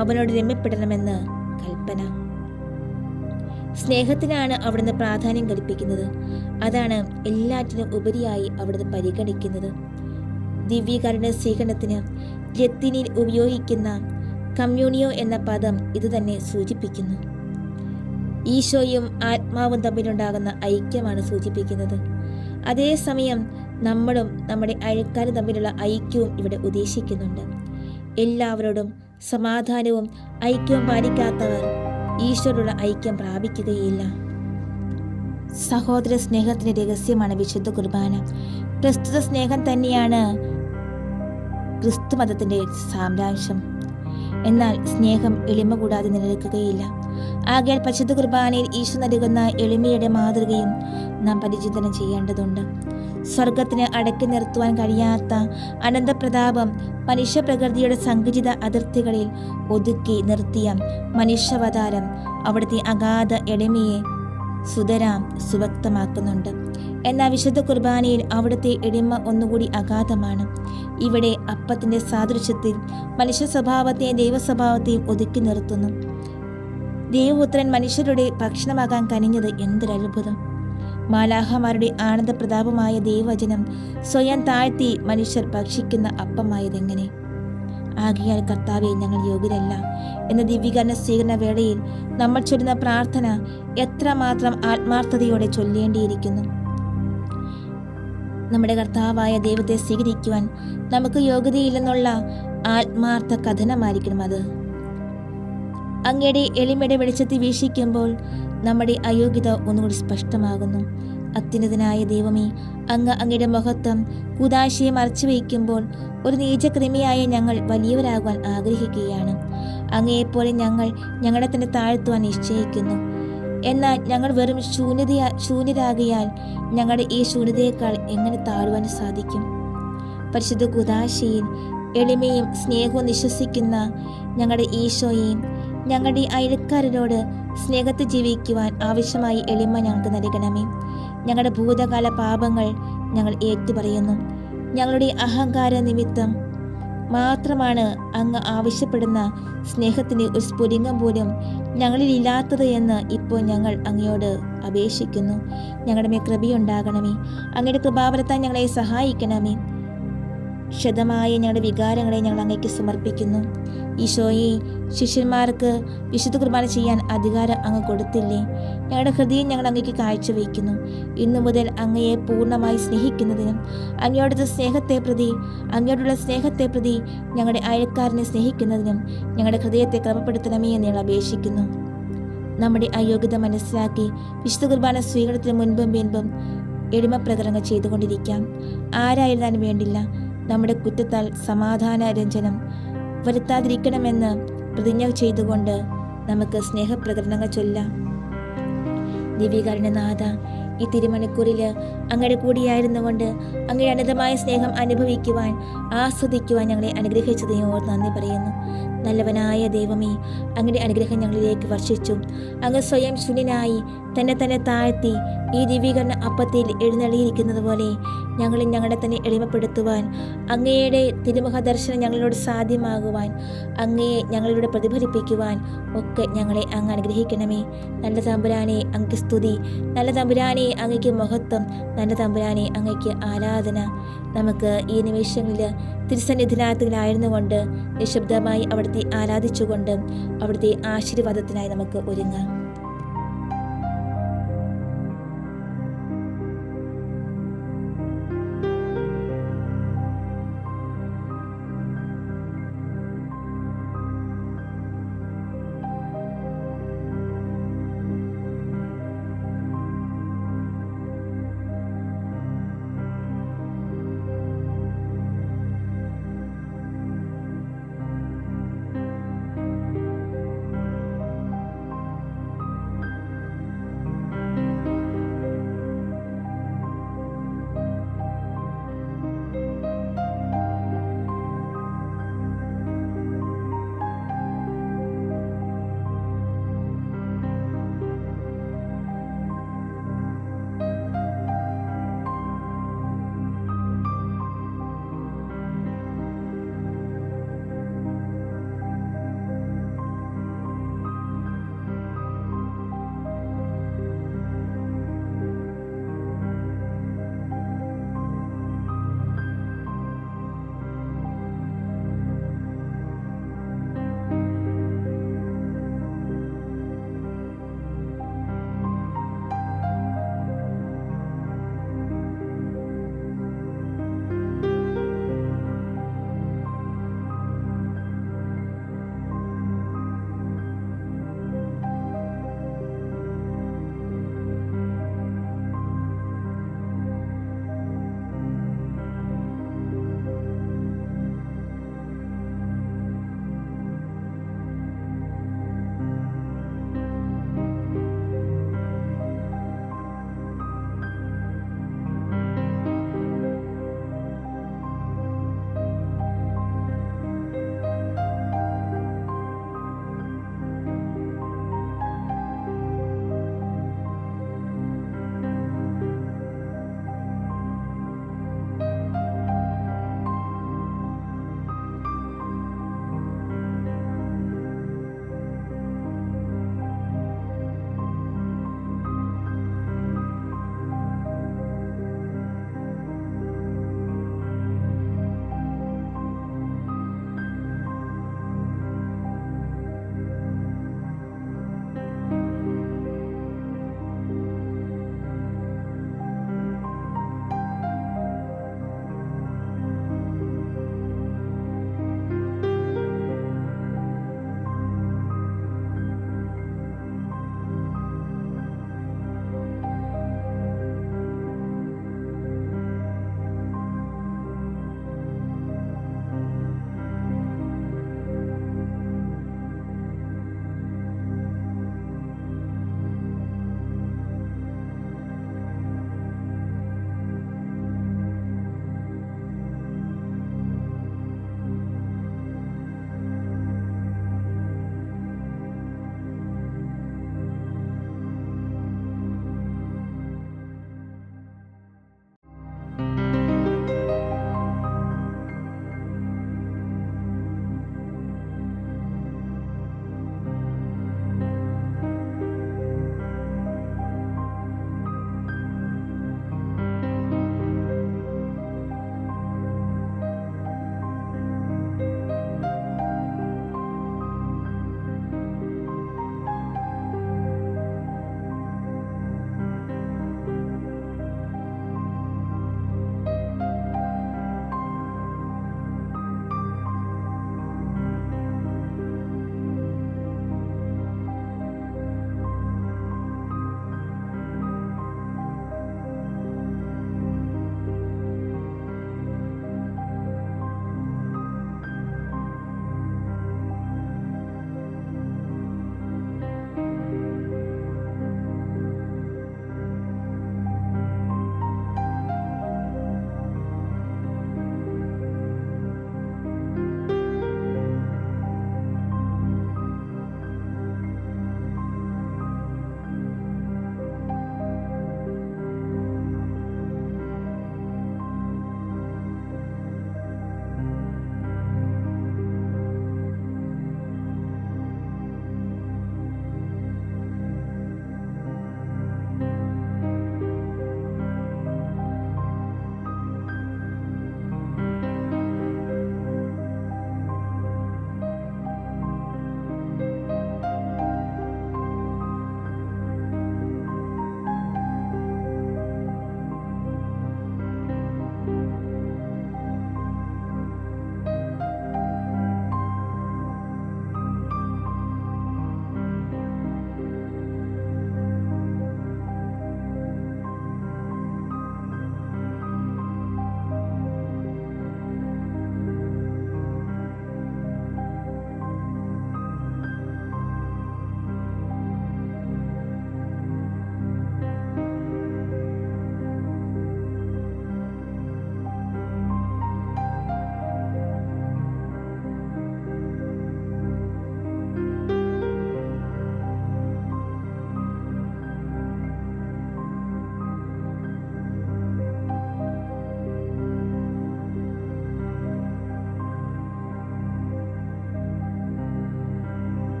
അവനോട് രമ്യപ്പെടണമെന്ന് കൽപ്പന. സ്നേഹത്തിനാണ് അവിടുന്ന് പ്രാധാന്യം കൽപ്പിക്കുന്നത്. അതാണ് എല്ലാറ്റിനും ഉപരിയായി അവിടുന്ന് പരിഗണിക്കുന്നത്. ദിവ്യകാരുണ്യ സ്വീകരണത്തിന് ലത്തീനിൽ ഉപയോഗിക്കുന്ന കമ്മ്യൂണിയോ എന്ന പദം ഇതുതന്നെ സൂചിപ്പിക്കുന്നു. ഈശോയും ആത്മാവും തമ്മിലുണ്ടാകുന്ന ഐക്യമാണ് സൂചിപ്പിക്കുന്നത്. അതേസമയം നമ്മളും നമ്മുടെ അയൽക്കാരും തമ്മിലുള്ള ഐക്യവും ഇവിടെ ഉദ്ദേശിക്കുന്നുണ്ട്. എല്ലാവരോടും സമാധാനവും ഐക്യവും പാലിക്കാത്തവർ ഈശോയോടുള്ള ഐക്യം പ്രാപിക്കുകയില്ല. സഹോദര സ്നേഹത്തിന്റെ രഹസ്യമാണ് വിശുദ്ധ കുർബാന. പ്രസ്തുത സ്നേഹം തന്നെയാണ് ക്രിസ്തു മതത്തിന്റെ സാരാംശം. എന്നാൽ സ്നേഹം എളിമ കൂടാതെ നിലനിൽക്കുകയില്ല. ആകയാൽ പരിശുദ്ധ കുർബാനയിൽ ഈശോ നൽകുന്ന എളിമയുടെ മാതൃകയും നാം പരിചിന്തനം ചെയ്യേണ്ടതുണ്ട്. സ്വർഗത്തിന് അടക്കി നിർത്തുവാൻ കഴിയാത്ത അനന്തപ്രതാപം മനുഷ്യപ്രകൃതിയുടെ സങ്കുചിത അതിർത്തികളിൽ ഒതുക്കി നിർത്തിയ മനുഷ്യാവതാരം അവിടുത്തെ അഗാധ എളിമയെ സുതരാം സുവക്തമാക്കുന്നുണ്ട്. എന്നാൽ വിശുദ്ധ കുർബാനയിൽ അവിടുത്തെ എളിമ ഒന്നുകൂടി അഗാധമാണ്. ഇവിടെ അപ്പത്തിൻ്റെ സാദൃശ്യത്തിൽ മനുഷ്യ സ്വഭാവത്തെയും ദൈവസ്വഭാവത്തെയും ഒതുക്കി നിർത്തുന്നു. ദൈവപുത്രൻ മനുഷ്യരുടെ ഭക്ഷണമാകാൻ കനിഞ്ഞത് എന്തൊരത്ഭുതം! മാലാഹമാരുടെ ആനന്ദപ്രതാപമായ ദൈവവചനം സ്വയം താഴ്ത്തി മനുഷ്യർ ഭക്ഷിക്കുന്ന അപ്പമായതെങ്ങനെ! ആകയാൽ കർത്താവെ, ഞങ്ങൾ യോഗ്യരല്ല എന്ന ദിവ്യീകരണ സ്വീകരണ വേളയിൽ നമ്മൾ ചൊല്ലുന്ന പ്രാർത്ഥന എത്രമാത്രം ആത്മാർത്ഥതയോടെ ചൊല്ലേണ്ടിയിരിക്കുന്നു. നമ്മുടെ കർത്താവായ ദൈവത്തെ സ്വീകരിക്കുവാൻ നമുക്ക് യോഗ്യതയില്ലെന്നുള്ള ആത്മാർത്ഥ കഥനമായിരിക്കണം അത്. അങ്ങയുടെ എളിമയുടെ വെളിച്ചത്തിൽ വീക്ഷിക്കുമ്പോൾ നമ്മുടെ അയോഗ്യത ഒന്നുകൂടി സ്പഷ്ടമാകുന്നു. അത്യുന്നതനായ ദൈവമേ, അങ്ങയുടെ മഹത്വം കൂദാശയെ മറച്ചു വയ്ക്കുമ്പോൾ ഒരു നീചകൃമിയായ ഞങ്ങൾ വലിയവരാകുവാൻ ആഗ്രഹിക്കുകയാണ്. അങ്ങയെപ്പോലെ ഞങ്ങൾ ഞങ്ങളെ തന്നെ താഴ്ത്തുവാൻ നിശ്ചയിക്കുന്നു. എന്നാൽ ഞങ്ങൾ വെറും ശൂന്യരാകിയാൽ ഞങ്ങളുടെ ഈ ശൂന്യതയേക്കാൾ എങ്ങനെ താഴുവാൻ സാധിക്കും? പരിശുദ്ധ കൂദാശയിൽ എളിമയും സ്നേഹവും വിശ്വസിക്കുന്ന ഞങ്ങളുടെ ഈശോയെയും ഞങ്ങളുടെ അയൽക്കാരനോട് സ്നേഹത്തിൽ ജീവിക്കുവാൻ ആവശ്യമായി എളിമ ഞങ്ങൾക്ക് നൽകണമേ. ഞങ്ങളുടെ ഭൂതകാല പാപങ്ങൾ ഞങ്ങൾ ഏറ്റുപറയുന്നു. ഞങ്ങളുടെ അഹങ്കാര നിമിത്തം മാത്രമാണ് അങ്ങ് ആവശ്യപ്പെടുന്ന സ്നേഹത്തിൻ്റെ ഒരു സ്ഫുലിംഗം പോലും ഞങ്ങളിലില്ലാത്തത് എന്ന് ഇപ്പോൾ ഞങ്ങൾ അങ്ങയോട് അപേക്ഷിക്കുന്നു. ഞങ്ങളുടെ മേൽ കൃപയുണ്ടാകണമേ. അങ്ങയുടെ കൃപാവരത്താൻ ഞങ്ങളെ സഹായിക്കണമേ. ക്ഷതമായ ഞങ്ങളുടെ വികാരങ്ങളെ ഞങ്ങൾ അങ്ങേക്ക് സമർപ്പിക്കുന്നു. ഈശോയെ, ശിഷ്യന്മാർക്ക് വിശുദ്ധ കുർബാന ചെയ്യാൻ അധികാരം അങ്ങ് കൊടുത്തില്ലേ? ഞങ്ങളുടെ ഹൃദയം ഞങ്ങൾ അങ്ങേക്ക് കാഴ്ചവെക്കുന്നു. ഇന്നു മുതൽ അങ്ങയെ പൂർണ്ണമായി സ്നേഹിക്കുന്നതിനും അങ്ങയോടുള്ള സ്നേഹത്തെ പ്രതി ഞങ്ങളുടെ അയൽക്കാരനെ സ്നേഹിക്കുന്നതിനും ഞങ്ങളുടെ ഹൃദയത്തെ ക്രമപ്പെടുത്തണമേ എന്ന് ഞങ്ങൾ അപേക്ഷിക്കുന്നു. നമ്മുടെ അയോഗ്യത മനസ്സിലാക്കി വിശുദ്ധ കുർബാന സ്വീകരണത്തിന് മുൻപും പിൻപും എളിമപ്രകടനങ്ങൾ ചെയ്തുകൊണ്ടിരിക്കാം. ആരായിരുന്നാലും വേണ്ടില്ല, നമ്മുടെ കുറ്റത്താൽ സമാധാന രഞ്ജനം വരുത്താതിരിക്കണമെന്ന് പ്രതിജ്ഞ ചെയ്തുകൊണ്ട് നമുക്ക് സ്നേഹപ്രകടനങ്ങൾ ചൊല്ലാം. ദിവ്യകാരുണ്യനാഥ, ഈ തിരുമണിക്കൂറിൽ അങ്ങയുടെ കൂടിയായിരുന്നുകൊണ്ട് അങ്ങയുടെ അനന്തമായ സ്നേഹം അനുഭവിക്കുവാൻ, ആസ്വദിക്കുവാൻ ഞങ്ങളെ അനുഗ്രഹിച്ചതിനോട് നന്ദി പറയുന്നു. നല്ലവനായ ദൈവമേ, അങ്ങയുടെ അനുഗ്രഹം ഞങ്ങളിലേക്ക് വർഷിച്ചു. അങ്ങ് സ്വയം ശൂന്യനായി തന്നെ താഴ്ത്തി ഈ ദിവ്യീകരണ അപ്പത്തിൽ എഴുന്നള്ളിയിരിക്കുന്നത് പോലെ ഞങ്ങളെ തന്നെ എളിമപ്പെടുത്തുവാൻ, അങ്ങയുടെ തിരുമുഖ ദർശനം ഞങ്ങളോട് സാധ്യമാകുവാൻ, അങ്ങയെ ഞങ്ങളിലൂടെ പ്രതിഫലിപ്പിക്കുവാൻ ഒക്കെ ഞങ്ങളെ അങ്ങ് അനുഗ്രഹിക്കണമേ. നല്ല തമ്പുരാനെ അങ്ങക്ക് സ്തുതി, നല്ല തമ്പുരാനെ അങ്ങയ്ക്ക് മഹത്വം, നല്ല തമ്പുരാനെ അങ്ങയ്ക്ക് ആരാധന. നമുക്ക് ഈ നിമിഷങ്ങളിൽ തിരുസന്നിധിനാഥിലായിരുന്നു കൊണ്ട് നിശബ്ദമായി അവിടുത്തെ ആരാധിച്ചുകൊണ്ട് അവിടുത്തെ ആശീർവാദത്തിനായി നമുക്ക് ഒരുങ്ങാം.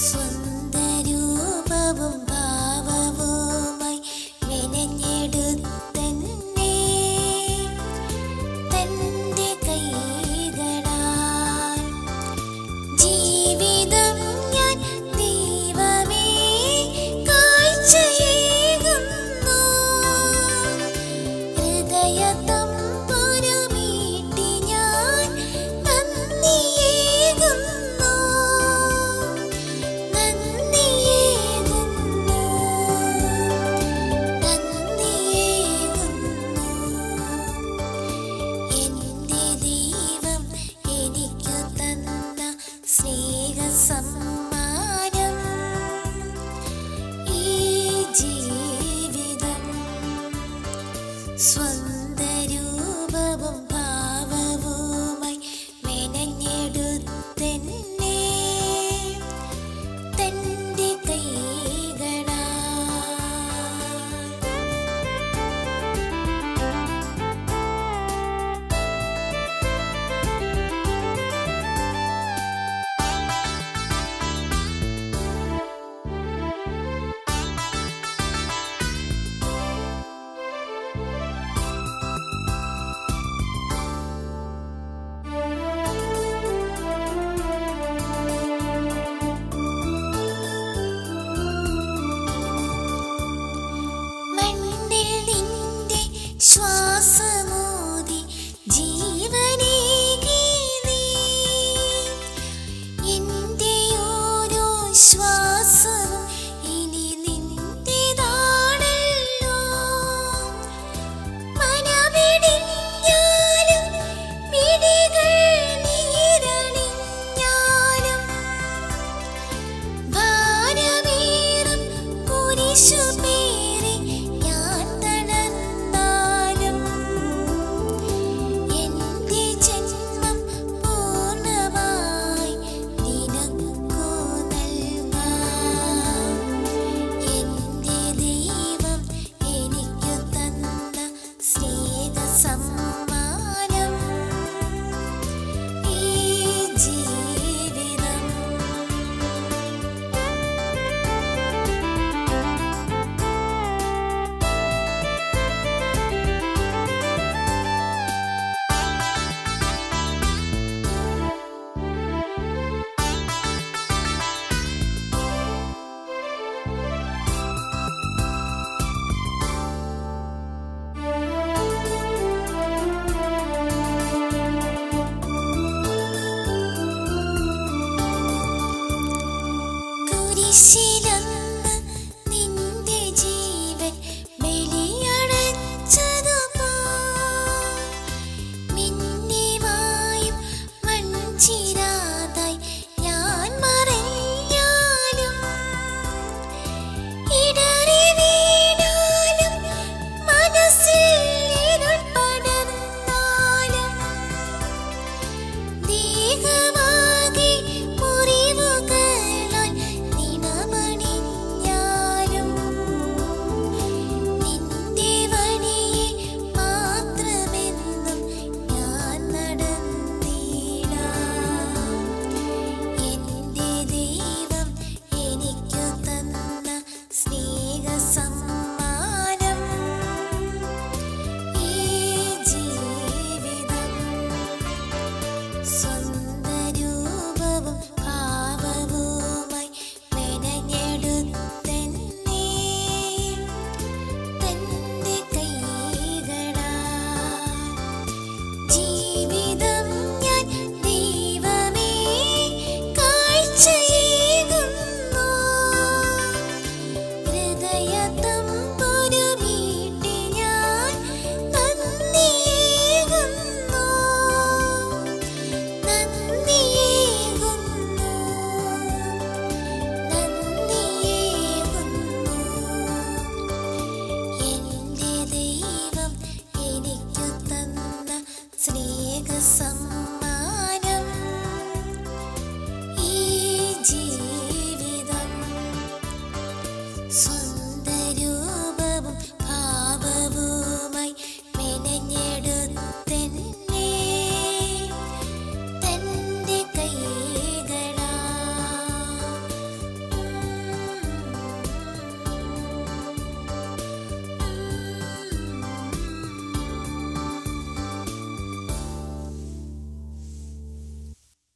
സ്വന്തരൂപവും ഭാവവുമായി മെനഞ്ഞെടുത്തന്നെ തന്റെ കൈകളാൽ. ജീവിതം ഞാൻ ദൈവമേ കാഴ്ചയേകുന്നു. ഹൃദയത്തമ്പുരുമീട്ടി ഞാൻ നന്ദിയേകുന്നു. നന്ദിയേകുന്നു. നന്ദിയേകുന്നു. എന്റെ ദൈവം എനിക്കു തന്ന സ്നേഹസമ്മാനം ഈ ജീവിതം. സ്വന്തരൂപവും ഭാവവുമായി മെനഞ്ഞെടുത്തെന്നെ തന്റെ കൈകളാൽ. മണ്ണിൽ നിന്റെ ശ്വാസമൂതി ജീവനേകി നീ. എന്റെ ഓരോ ശ്വാസവും ഇനി നിന്റേതാണല്ലോ. മനമിടിഞ്ഞാലും മിഴികൾ നീരണിഞ്ഞാലും ഭാരമേറും കുരിശുപേറി ഞാൻ തളർന്നാലും എന്റെ ജന്മം പൂർണ്ണമായി നിനക്കു നൽകാം. എന്റെ ദൈവം എനിക്കു തന്ന സ്നേഹസമ്മാനം ഈ ജീവിതം. കുരിശിലന്ന് നിന്റെ ജീവൻ ബലിയടച്ചതുപോൽ മിന്നിമായും മൺചിരാതായി ഞാൻ മറഞ്ഞാലും ഇടറി വീണാലും മനസ്സിൽ ഇരുൾ പടർന്നാലും ദേഹമാകെ മുറിവുകളാൽ നിണമണിഞ്ഞാലും നിന്റെ വഴിയെ മാത്രമെന്നും ഞാൻ നടന്നിടാം. എന്റെ ദൈവം എനിക്കു തന്ന സ്നേഹസമ്മാനം ഈ ജീവിതം. സ്വന്തരൂപവും ഭാവവുമായി മെനഞ്ഞെടുത്തെന്നെ തന്റെ കൈകളാൽ. ജീവിതം ഞാൻ ദൈവമേ കാഴ്ചയേകുന്നു. ഹൃദയത്തമ്പുരുമീട്ടി ഞാൻ നന്ദിയേകുന്നു. നന്ദിയേകുന്നു. നന്ദിയേകുന്നു. എന്റെ ദൈവം എനിക്കു തന്ന സ്നേഹസമ്മാനം ഈ ജീവിതം.